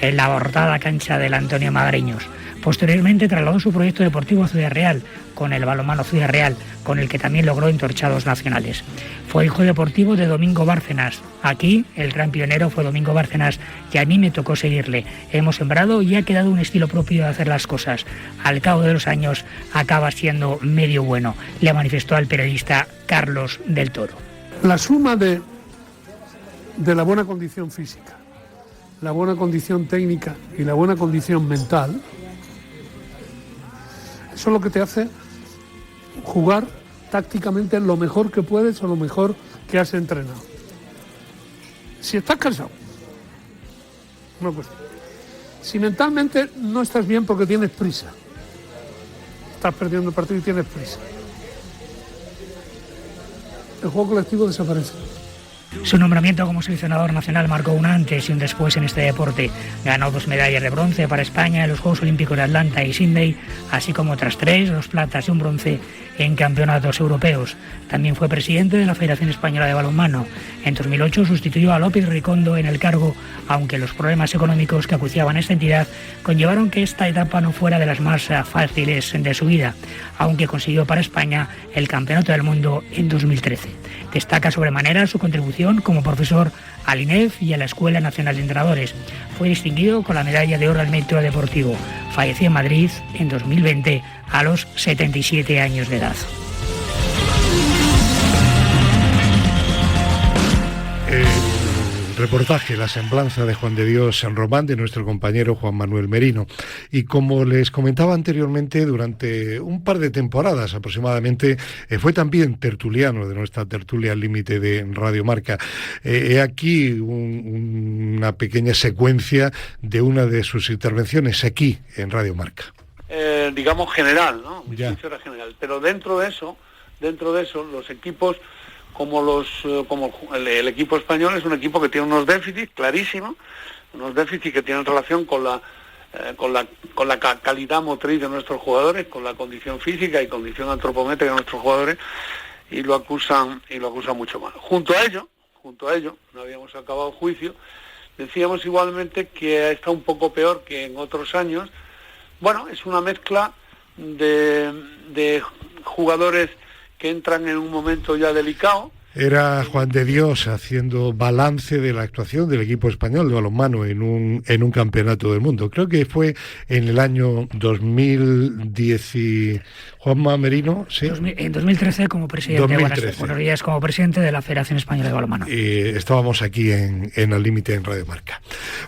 en la abarrotada cancha del Antonio Magariños. Posteriormente trasladó su proyecto deportivo a Ciudad Real, con el balonmano Ciudad Real, con el que también logró entorchados nacionales. Fue hijo deportivo de Domingo Bárcenas. Aquí el gran pionero fue Domingo Bárcenas, y a mí me tocó seguirle. Hemos sembrado y ha quedado un estilo propio de hacer las cosas. Al cabo de los años acaba siendo medio bueno, le manifestó al periodista Carlos del Toro.
La suma de la buena condición física, la buena condición técnica y la buena condición mental, eso es lo que te hace jugar tácticamente lo mejor que puedes o lo mejor que has entrenado. Si estás cansado, no cuesta. Si mentalmente no estás bien porque tienes prisa, estás perdiendo el partido y tienes prisa, el juego colectivo desaparece.
Su nombramiento como seleccionador nacional marcó un antes y un después en este deporte. Ganó 2 medallas de bronce para España en los Juegos Olímpicos de Atlanta y Sydney, así como otras 3, 2 platas y un bronce en campeonatos europeos. También fue presidente de la Federación Española de Balonmano. En 2008 sustituyó a López Ricondo en el cargo, aunque los problemas económicos que acuciaban esta entidad conllevaron que esta etapa no fuera de las más fáciles de su vida, aunque consiguió para España el Campeonato del Mundo en 2013. Destaca sobremanera su contribución como profesor al INEF y a la Escuela Nacional de Entrenadores. Fue distinguido con la medalla de oro al mérito deportivo. Falleció en Madrid en 2020 a los 77 años de edad.
Reportaje, la semblanza de Juan de Dios San Román, de nuestro compañero Juan Manuel Merino. Y como les comentaba anteriormente, durante un par de temporadas aproximadamente, fue también tertuliano de nuestra tertulia al límite de Radio Marca. He aquí una pequeña secuencia de una de sus intervenciones aquí en Radio Marca.
Digamos general, ¿no? Mi juicio era general. Pero dentro de eso, los equipos como el equipo español es un equipo que tiene unos déficits clarísimos, unos déficits que tienen relación con la calidad motriz de nuestros jugadores, con la condición física y condición antropométrica de nuestros jugadores, y lo acusan mucho más. Junto a ello, no habíamos acabado el juicio, decíamos igualmente que está un poco peor que en otros años. Bueno, es una mezcla de jugadores que entran en un momento ya delicado,
Era Juan de Dios haciendo balance de la actuación del equipo español de balonmano en un campeonato del mundo. Creo que fue en el año 2010. Juanma Merino, ¿sí?
En 2013 como presidente.
2013.
Buenos días, como presidente de la Federación Española de Balonmano.
Estábamos aquí en Al Límite en Radio Marca.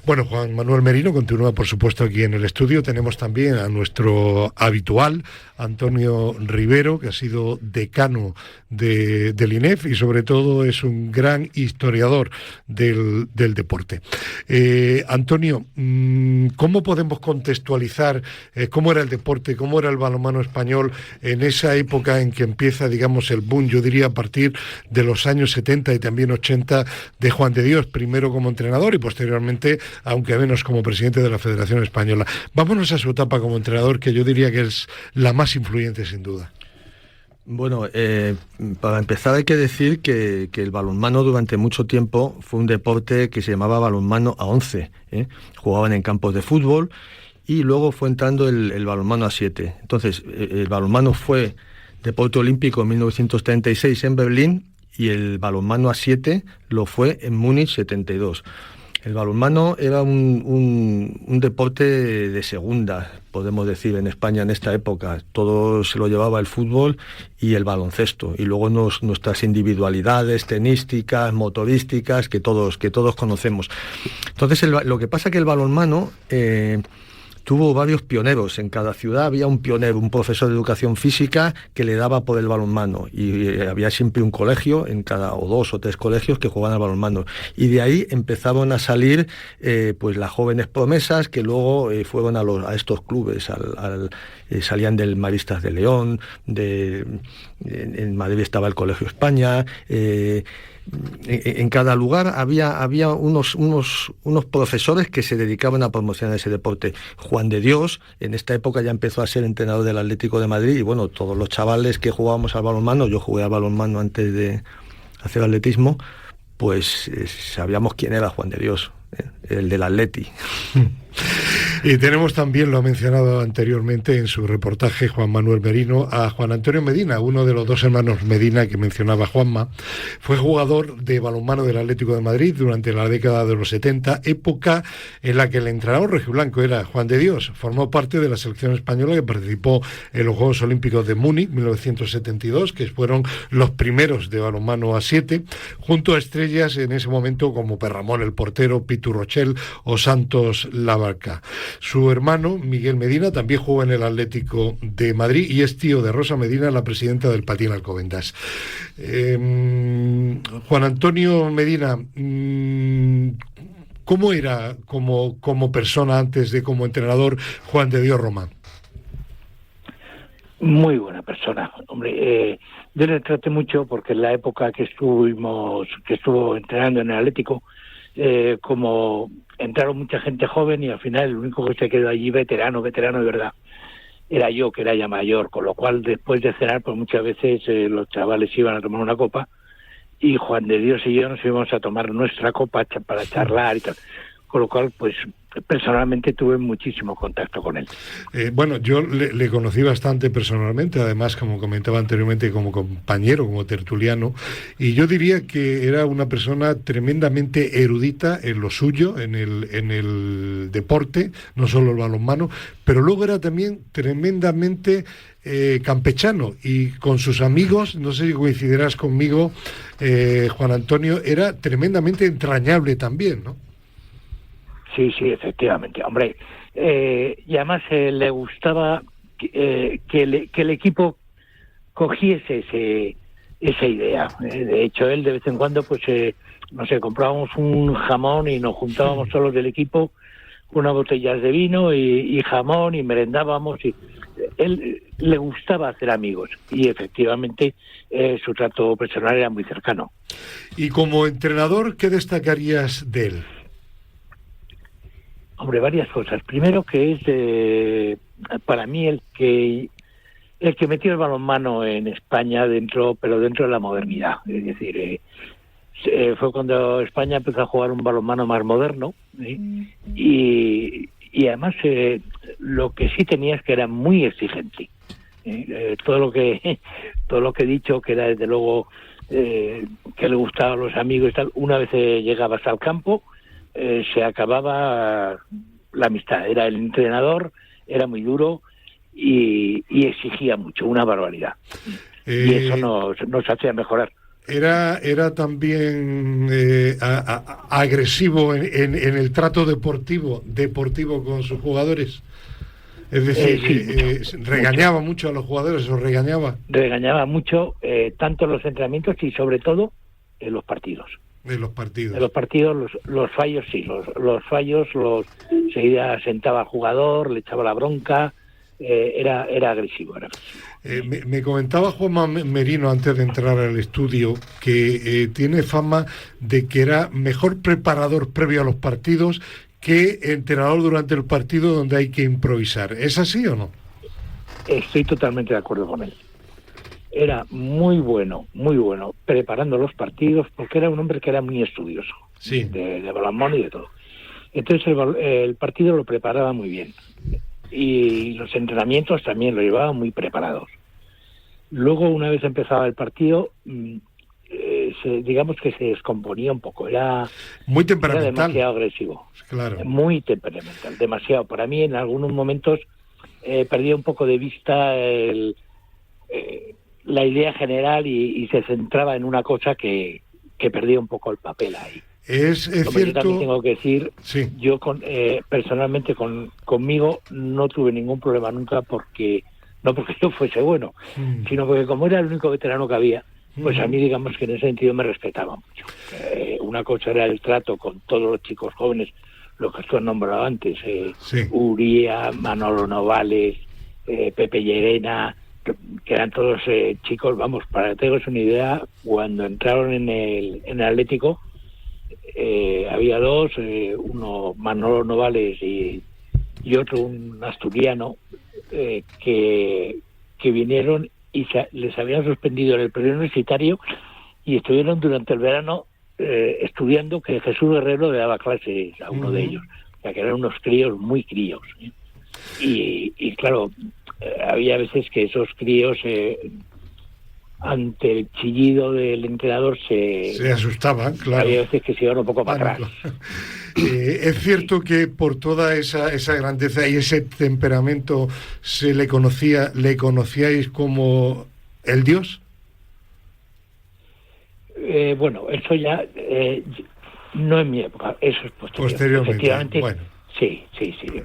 Bueno, Juan Manuel Merino continúa, por supuesto, aquí en el estudio. Tenemos también a nuestro habitual, Antonio Rivero, que ha sido decano del INEF y sobre todo es un gran historiador del deporte. Antonio, ¿cómo podemos contextualizar cómo era el deporte, cómo era el balonmano español en esa época en que empieza, digamos, el boom, yo diría a partir de los años 70 y también 80 de Juan de Dios, primero como entrenador y posteriormente, aunque menos, como presidente de la Federación Española? Vámonos a su etapa como entrenador, que yo diría que es la más influyente sin duda.
Bueno, para empezar hay que decir que el balonmano durante mucho tiempo fue un deporte que se llamaba balonmano a 11. Jugaban en campos de fútbol y luego fue entrando el balonmano a 7. Entonces, el balonmano fue deporte olímpico en 1936 en Berlín y el balonmano a 7 lo fue en Múnich 72. El balonmano era un deporte de segunda, podemos decir, en España en esta época. Todo se lo llevaba el fútbol y el baloncesto. Y luego nuestras individualidades tenísticas, motorísticas, que todos conocemos. Entonces, lo que pasa es que el balonmano tuvo varios pioneros. En cada ciudad había un pionero, un profesor de educación física que le daba por el balonmano y había siempre un colegio, o 2 o 3 colegios que jugaban al balonmano, y de ahí empezaron a salir pues las jóvenes promesas que luego fueron a estos clubes, salían del Maristas de León, en Madrid estaba el Colegio España. En cada lugar había unos profesores que se dedicaban a promocionar ese deporte. Juan de Dios en esta época ya empezó a ser entrenador del Atlético de Madrid y bueno, todos los chavales que jugábamos al balonmano, yo jugué al balonmano antes de hacer atletismo, pues sabíamos quién era Juan de Dios, el del Atleti.
Y tenemos también, lo ha mencionado anteriormente en su reportaje Juan Manuel Merino, a Juan Antonio Medina, uno de los 2 hermanos Medina que mencionaba Juanma. Fue jugador de balonmano del Atlético de Madrid durante la década de los 70, época en la que el entrenador rojiblanco era Juan de Dios. Formó parte de la selección española que participó en los Juegos Olímpicos de Múnich 1972, que fueron los primeros de balonmano a 7, junto a estrellas en ese momento como Perramón el portero, Pitu Rochel o Santos Labarca. Su hermano, Miguel Medina, también jugó en el Atlético de Madrid y es tío de Rosa Medina, la presidenta del Patín Alcobendas. Juan Antonio Medina, ¿cómo era como persona antes de como entrenador Juan de Dios Román?
Muy buena persona, hombre. Yo le traté mucho porque en la época que estuvo entrenando en el Atlético, como entraron mucha gente joven y al final el único que se quedó allí veterano de verdad era yo, que era ya mayor, con lo cual después de cenar pues muchas veces los chavales iban a tomar una copa y Juan de Dios y yo nos íbamos a tomar nuestra copa para charlar y tal, con lo cual pues personalmente tuve muchísimo contacto con él.
Bueno, yo le conocí bastante personalmente, además, como comentaba anteriormente, como compañero, como tertuliano, y yo diría que era una persona tremendamente erudita en lo suyo, en el deporte, no solo el balonmano, pero luego era también tremendamente campechano, y con sus amigos, no sé si coincidirás conmigo, Juan Antonio, era tremendamente entrañable también, ¿no?
Sí, efectivamente, hombre. Y además le gustaba que el equipo cogiese esa idea. De hecho, él de vez en cuando, pues, no sé, comprábamos un jamón y nos juntábamos todos del equipo, unas botellas de vino y jamón y merendábamos. Y él le gustaba hacer amigos y efectivamente su trato personal era muy cercano.
Y como entrenador, ¿qué destacarías de él?
Hombre, varias cosas. Primero que para mí el que metió el balonmano en España pero dentro de la modernidad. Es decir, fue cuando España empezó a jugar un balonmano más moderno, y además lo que sí tenía es que era muy exigente. Todo lo que he dicho, que era desde luego que le gustaban los amigos y tal. Una vez llegabas al campo, se acababa la amistad. Era el entrenador, era muy duro y exigía mucho, una barbaridad. Y eso nos hacía mejorar.
Era también agresivo en el trato deportivo con sus jugadores. Es decir,
sí,
regañaba mucho a los jugadores, ¿os regañaba?
Regañaba mucho, tanto en los entrenamientos y sobre todo en los partidos.
En los partidos.
En los partidos, los fallos, sí, los fallos, seguida sentaba al jugador, le echaba la bronca, era agresivo.
Me comentaba Juanma Merino antes de entrar al estudio que tiene fama de que era mejor preparador previo a los partidos que entrenador durante el partido donde hay que improvisar. ¿Es así o no?
Estoy totalmente de acuerdo con él. Era muy bueno preparando los partidos porque era un hombre que era muy estudioso,
sí,
de balonmano y de todo. Entonces el partido lo preparaba muy bien y los entrenamientos también lo llevaba muy preparados. Luego, una vez empezaba el partido, digamos que se descomponía un poco. Era
muy temperamental.
Era demasiado agresivo.
Claro.
Muy temperamental, demasiado. Para mí, en algunos momentos, perdía un poco de vista la idea general y se centraba en una cosa que perdía un poco el papel ahí.
Es cierto.
Yo también tengo que decir,
sí,
yo personalmente conmigo no tuve ningún problema nunca no porque yo fuese bueno, sino porque como era el único veterano que había, pues a mí digamos que en ese sentido me respetaba mucho. Una cosa era el trato con todos los chicos jóvenes, los que tú has nombrado antes,
sí,
Uría, Manolo Novales, Pepe Llerena, que eran todos chicos, vamos, para que tengas una idea, cuando entraron en el Atlético, había dos, uno Manolo Novales y otro un asturiano, que vinieron y les habían suspendido en el periodo universitario y estuvieron durante el verano estudiando, que Jesús Guerrero le daba clases a uno de ellos, ya que eran unos críos muy críos, y claro, había veces que esos críos ante el chillido del entrenador se asustaban, claro. Había veces que se iban un poco para atrás.
Es cierto que por toda esa grandeza y ese temperamento le conocíais como el Dios.
Bueno, eso ya no en mi época, eso es posteriormente. Efectivamente, bueno. Sí,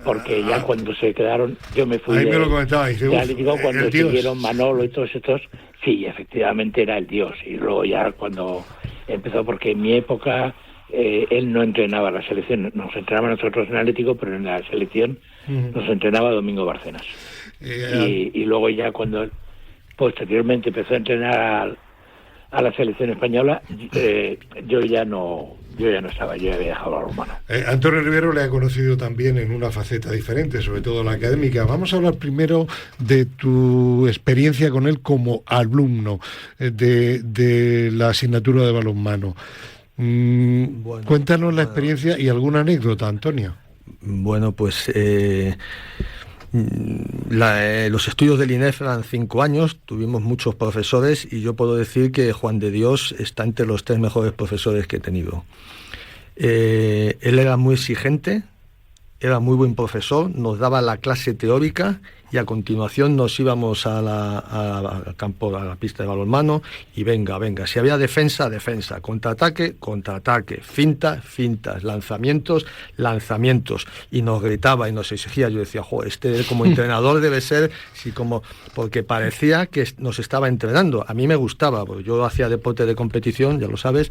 porque ya cuando se quedaron, yo me fui.
Ahí me lo comentaba, dice,
ya les digo, cuando siguieron Manolo y todos estos, sí, efectivamente era el Dios. Y luego ya cuando empezó, porque en mi época él no entrenaba la selección, nos entrenaba nosotros en Atlético, pero en la selección nos entrenaba Domingo Bárcenas. Y luego ya cuando posteriormente empezó a entrenar a la selección española, yo ya no estaba, yo había dejado al humano.
Antonio Rivero le ha conocido también en una faceta diferente, sobre todo la académica. Vamos a hablar primero de tu experiencia con él como alumno de la asignatura de balonmano. Bueno, cuéntanos la experiencia y alguna anécdota, Antonio.
Bueno, pues los estudios del INEF eran 5 años, tuvimos muchos profesores y yo puedo decir que Juan de Dios está entre los 3 mejores profesores que he tenido. Él era muy exigente, era muy buen profesor, nos daba la clase teórica y a continuación nos íbamos al campo, a la pista de balonmano y venga, si había defensa, contraataque, fintas, lanzamientos, y nos gritaba y nos exigía. Yo decía, este como entrenador debe ser, sí, porque parecía que nos estaba entrenando. A mí me gustaba, porque yo hacía deporte de competición, ya lo sabes.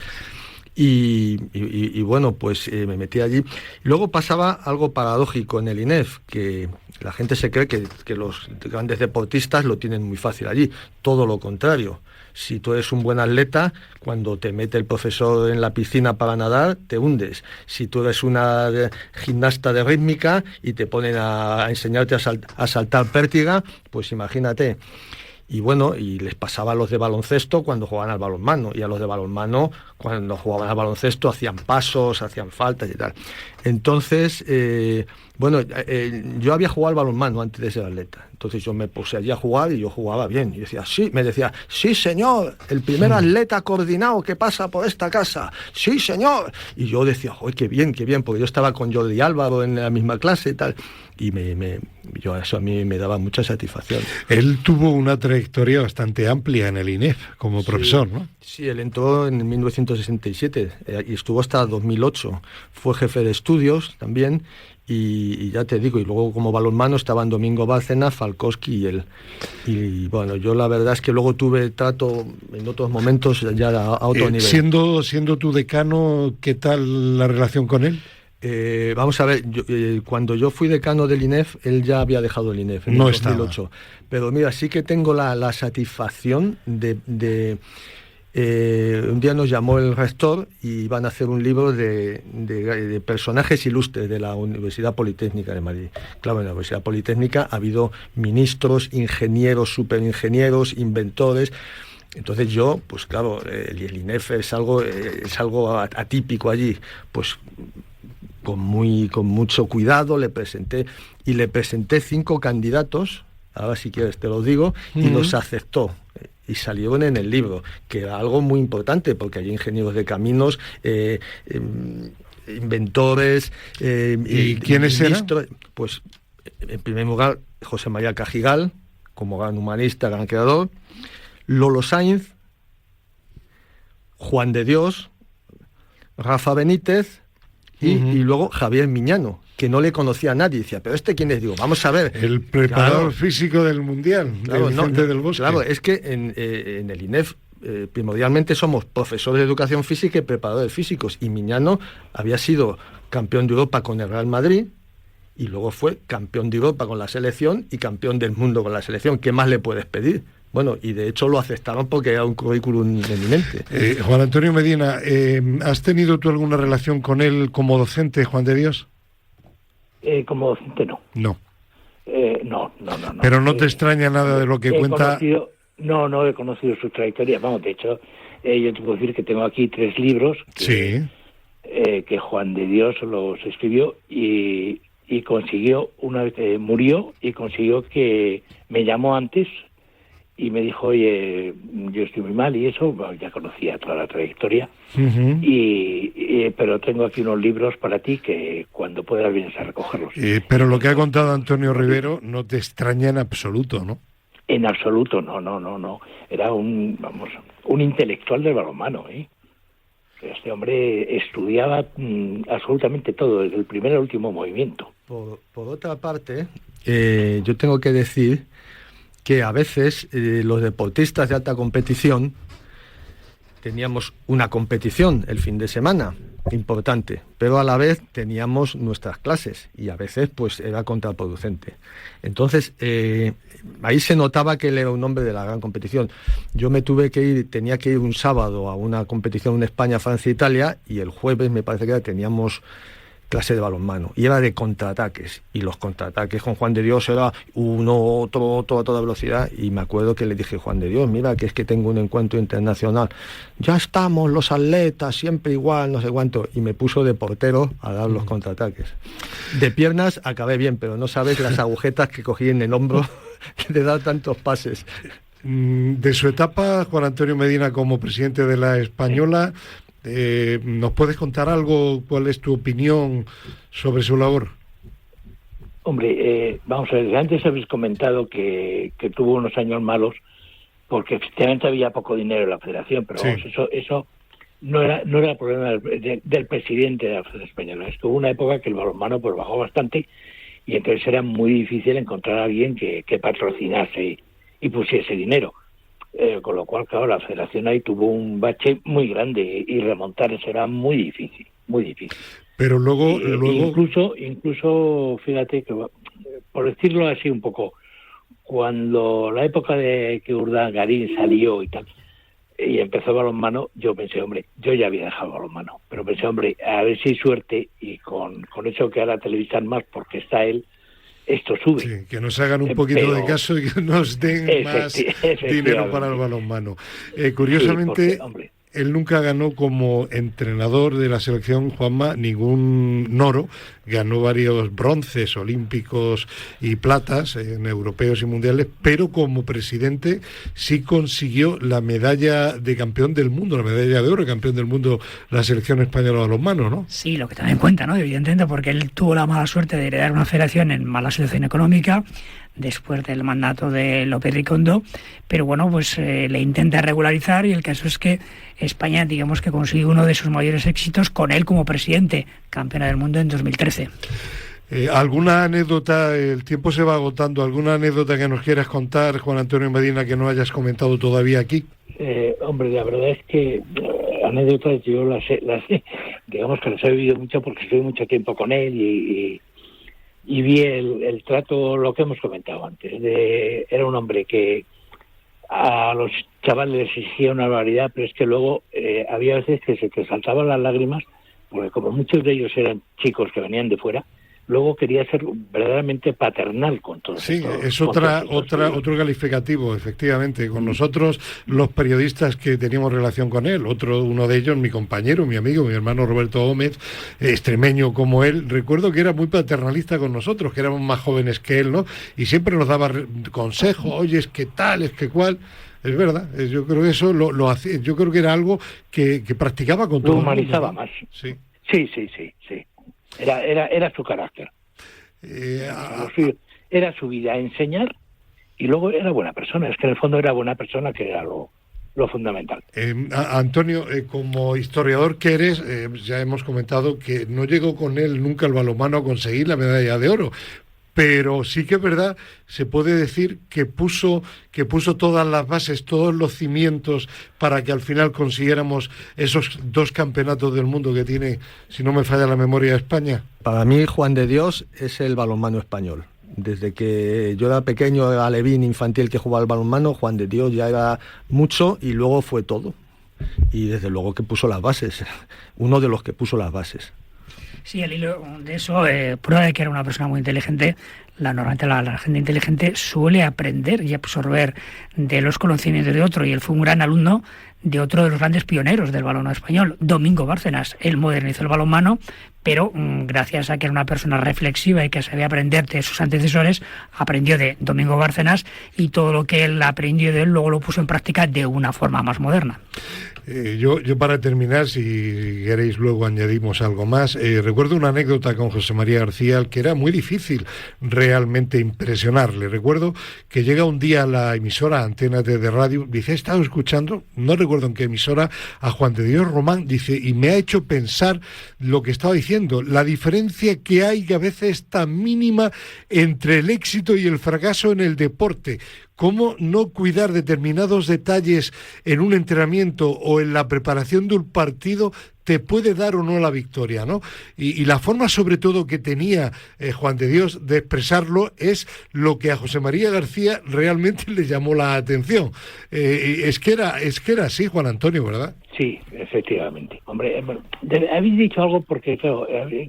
Y bueno, pues me metí allí. Luego pasaba algo paradójico en el INEF, que la gente se cree que los grandes deportistas lo tienen muy fácil allí. Todo lo contrario. Si tú eres un buen atleta, cuando te mete el profesor en la piscina para nadar, te hundes. Si tú eres una gimnasta de rítmica y te ponen a enseñarte a saltar pértiga, pues imagínate. Y bueno, y les pasaba a los de baloncesto cuando jugaban al balonmano, y a los de balonmano cuando jugaban al baloncesto hacían pasos, hacían faltas y tal. Entonces, yo había jugado al balonmano antes de ser atleta. Entonces yo me puse allí a jugar y yo jugaba bien. Y decía, sí, me decía, sí señor, el primer atleta coordinado que pasa por esta casa. Sí señor. Y yo decía, ¡joder, qué bien, porque yo estaba con Jordi Álvaro en la misma clase y tal. Y eso a mí me daba mucha satisfacción.
Él tuvo una trayectoria bastante amplia en el INEF como profesor, ¿no?
Sí, él entró en 1967 y estuvo hasta 2008. Fue jefe de estudios también y ya te digo, y luego como balonmano estaban Domingo Bárcena, Falkowski y él. Y bueno, yo la verdad es que luego tuve trato en otros momentos ya a otro nivel.
Siendo tu decano, ¿qué tal la relación con él?
Vamos a ver, cuando yo fui decano del INEF, él ya había dejado el INEF en 2008. Estaba. Pero mira, sí que tengo la satisfacción de un día nos llamó el rector y iban a hacer un libro de personajes ilustres de la Universidad Politécnica de Madrid. Claro, en la Universidad Politécnica ha habido ministros, ingenieros, superingenieros, inventores. Entonces yo, pues claro, el INEF es algo atípico allí, pues con mucho cuidado le presenté 5 candidatos, ahora si quieres te lo digo, y los aceptó. Y salieron en el libro, que era algo muy importante, porque hay ingenieros de caminos, inventores...
¿Y quiénes eran?
Pues, en primer lugar, José María Cajigal, como gran humanista, gran creador, Lolo Sainz, Juan de Dios, Rafa Benítez y luego Javier Miñano, que no le conocía a nadie. Decía, ¿pero quién es? Digo, vamos a ver.
El preparador físico del Mundial,
claro,
Vicente del Bosque.
Claro, es que en el INEF primordialmente somos profesores de educación física y preparadores físicos. Y Miñano había sido campeón de Europa con el Real Madrid y luego fue campeón de Europa con la selección y campeón del mundo con la selección. ¿Qué más le puedes pedir? Bueno, y de hecho lo aceptaron porque era un currículum eminente.
Juan Antonio Medina, ¿has tenido tú alguna relación con él como docente, Juan de Dios?
Como docente no.
No.
No.
Pero no te extraña nada de lo que cuenta...
No he conocido su trayectoria. Vamos, de hecho, yo te puedo decir que tengo aquí 3 libros que Juan de Dios los escribió y consiguió, una vez murió, y consiguió que me llamó antes y me dijo, oye, yo estoy muy mal y eso, bueno, ya conocía toda la trayectoria, pero tengo aquí unos libros para ti que cuando puedas vienes a recogerlos.
Pero lo que ha contado Antonio Rivero no te extraña en absoluto, ¿no?
En absoluto, no. Era un intelectual del balonmano, ¿eh? Este hombre estudiaba absolutamente todo, desde el primer al último movimiento.
Por otra parte, yo tengo que decir que a veces los deportistas de alta competición teníamos una competición el fin de semana importante, pero a la vez teníamos nuestras clases y a veces pues era contraproducente. Entonces ahí se notaba que él era un hombre de la gran competición. Yo tenía que ir un sábado a una competición en España, Francia, Italia, y el jueves me parece que teníamos clase de balonmano y era de contraataques, y los contraataques con Juan de Dios era uno, otro, a toda velocidad, y me acuerdo que le dije, Juan de Dios, mira que es que tengo un encuentro internacional, ya estamos los atletas siempre igual, no sé cuánto, y me puso de portero a dar los contraataques. De piernas acabé bien, pero no sabes las agujetas que cogí en el hombro de dar tantos pases.
De su etapa, Juan Antonio Medina como presidente de la Española, ¿nos puedes contar algo? ¿Cuál es tu opinión sobre su labor?
Hombre, vamos a ver, antes habéis comentado que tuvo unos años malos porque efectivamente había poco dinero en la federación, pero vamos, eso no era problema del presidente de la Federación Española. Estuvo una época que el balonmano pues bajó bastante y entonces era muy difícil encontrar a alguien que patrocinase y pusiese dinero. Con lo cual, claro, la federación ahí tuvo un bache muy grande y remontar eso era muy difícil.
Pero luego...
Incluso, fíjate que, por decirlo así un poco, cuando la época de que Urdangarín salió y tal, y empezó el balonmano, yo pensé, hombre, yo ya había dejado el balonmano, pero pensé, hombre, a ver si hay suerte, y con eso que ahora televisan más porque está él, esto sube.
Sí, que nos hagan un poquito de caso y que nos den más dinero para el balonmano. Curiosamente, él nunca ganó como entrenador de la selección, Juanma, ningún oro. Ganó varios bronces olímpicos y platas en europeos y mundiales, pero como presidente sí consiguió la medalla de campeón del mundo, la medalla de oro, campeón del mundo, la selección española de balonmano, ¿no?
Sí, lo que también cuenta, ¿no? Evidentemente, porque él tuvo la mala suerte de heredar una federación en mala situación económica después del mandato de López Ricondo, pero bueno, pues le intenta regularizar, y el caso es que España, digamos que consiguió uno de sus mayores éxitos con él como presidente, campeona del mundo en 2013.
¿Alguna anécdota, el tiempo se va agotando, alguna anécdota que nos quieras contar, Juan Antonio Medina, que no hayas comentado todavía aquí?
Hombre, la verdad es que anécdotas yo las sé, digamos que las he vivido mucho porque estuve mucho tiempo con él y vi el trato, lo que hemos comentado antes. Era un hombre que a los chavales les exigía una barbaridad, pero es que luego había veces que se te saltaban las lágrimas, porque como muchos de ellos eran chicos que venían de fuera, luego quería ser verdaderamente paternal con todos.
Sí, es otro calificativo, efectivamente. Con nosotros, los periodistas que teníamos relación con él, uno de ellos, mi compañero, mi amigo, mi hermano Roberto Gómez, extremeño como él, recuerdo que era muy paternalista con nosotros, que éramos más jóvenes que él, ¿no? Y siempre nos daba consejos, oye, es que tal, es que cual. Es verdad, yo creo que eso lo hacía, yo creo que era algo que practicaba con todo el mundo.
Lo humanizaba más. Sí. Era su carácter. Era su vida, enseñar, y luego era buena persona. Es que en el fondo era buena persona, que era lo fundamental.
Antonio, como historiador que eres, ya hemos comentado que no llegó con él nunca el balonmano a conseguir la medalla de oro. Pero sí que es verdad, se puede decir que puso todas las bases, todos los cimientos para que al final consiguiéramos esos 2 campeonatos del mundo que tiene, si no me falla la memoria, España.
Para mí, Juan de Dios es el balonmano español. Desde que yo era pequeño, alevín infantil que jugaba al balonmano, Juan de Dios ya era mucho y luego fue todo. Y desde luego que puso las bases, uno de los que puso las bases.
Sí, al hilo de eso, prueba de que era una persona muy inteligente. Normalmente la gente inteligente suele aprender y absorber de los conocimientos de otro, y él fue un gran alumno de otro de los grandes pioneros del balonmano español, Domingo Bárcenas. Él modernizó el balonmano, pero gracias a que era una persona reflexiva y que sabía aprender de sus antecesores, aprendió de Domingo Bárcenas, y todo lo que él aprendió de él luego lo puso en práctica de una forma más moderna.
Yo para terminar, si queréis luego añadimos algo más, recuerdo una anécdota con José María García, al que era muy difícil realmente impresionarle. Recuerdo que llega un día a la emisora Antena de radio, dice, he estado escuchando, no recuerdo en qué emisora, a Juan de Dios Román, dice, y me ha hecho pensar lo que estaba diciendo, la diferencia que hay, que a veces es tan mínima, entre el éxito y el fracaso en el deporte. ¿Cómo no cuidar determinados detalles en un entrenamiento o en la preparación de un partido te puede dar o no la victoria, ¿no? Y la forma sobre todo que tenía Juan de Dios de expresarlo es lo que a José María García realmente le llamó la atención. Es que era así, Juan Antonio, ¿verdad?
Sí, efectivamente. Hombre, habéis dicho algo porque, claro,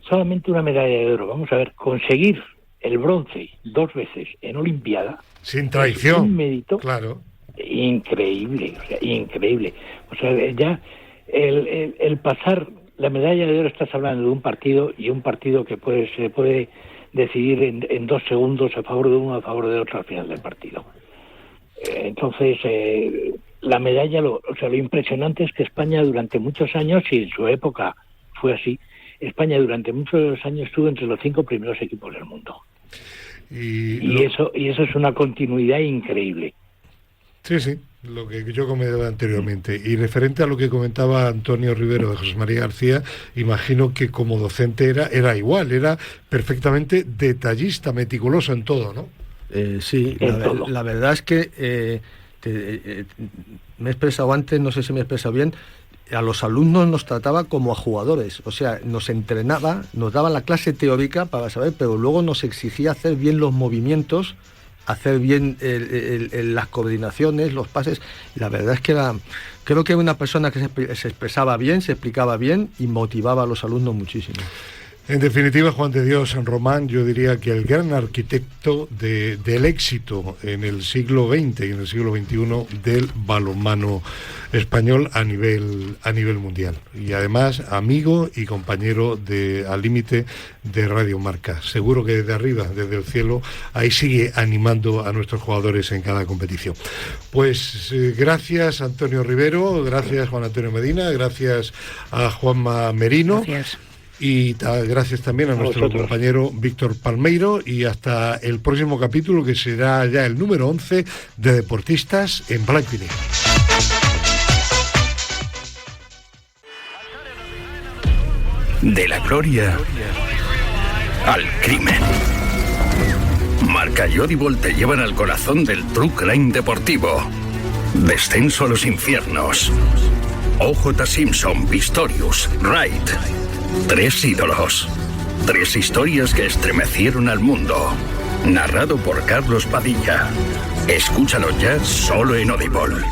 solamente una medalla de oro. Vamos a ver, conseguir el bronce 2 veces en Olimpiada.
Sin traición.
Un mérito,
claro,
increíble, increíble. O sea, ya el pasar la medalla de oro, estás hablando de un partido, y un partido que se puede decidir en 2 segundos a favor de uno, a favor de otro al final del partido. Entonces, la medalla, lo impresionante es que España durante muchos años, y en su época fue así, España durante muchos años estuvo entre los 5 primeros equipos del mundo. Y eso es una continuidad increíble.
Sí, lo que yo comentaba anteriormente. Y referente a lo que comentaba Antonio Rivero de José María García, imagino que como docente era igual, era perfectamente detallista, meticuloso en todo, ¿no?
Sí, la verdad es que me he expresado antes, no sé si me he expresado bien, a los alumnos nos trataba como a jugadores, o sea, nos entrenaba, nos daba la clase teórica para saber, pero luego nos exigía hacer bien los movimientos, hacer bien las coordinaciones, los pases. La verdad es que creo que era una persona que se expresaba bien, se explicaba bien y motivaba a los alumnos muchísimo.
En definitiva, Juan de Dios San Román, yo diría que el gran arquitecto del éxito en el siglo XX y en el siglo XXI del balonmano español a nivel mundial. Y además, amigo y compañero Al Límite de Radio Marca. Seguro que desde arriba, desde el cielo, ahí sigue animando a nuestros jugadores en cada competición. Pues gracias, Antonio Rivero, gracias, Juan Antonio Medina, gracias a Juanma Merino.
Gracias.
Y gracias también a nuestro compañero Víctor Palmeiro, y hasta el próximo capítulo, que será ya el número 11 de Deportistas en Blanco y Negro.
De la gloria al crimen. Marca y Audible te llevan al corazón del true crime deportivo. Descenso a los infiernos. O.J. Simpson, Pistorius, Wright. 3 ídolos. 3 historias que estremecieron al mundo. Narrado por Carlos Padilla. Escúchalo ya solo en Audible.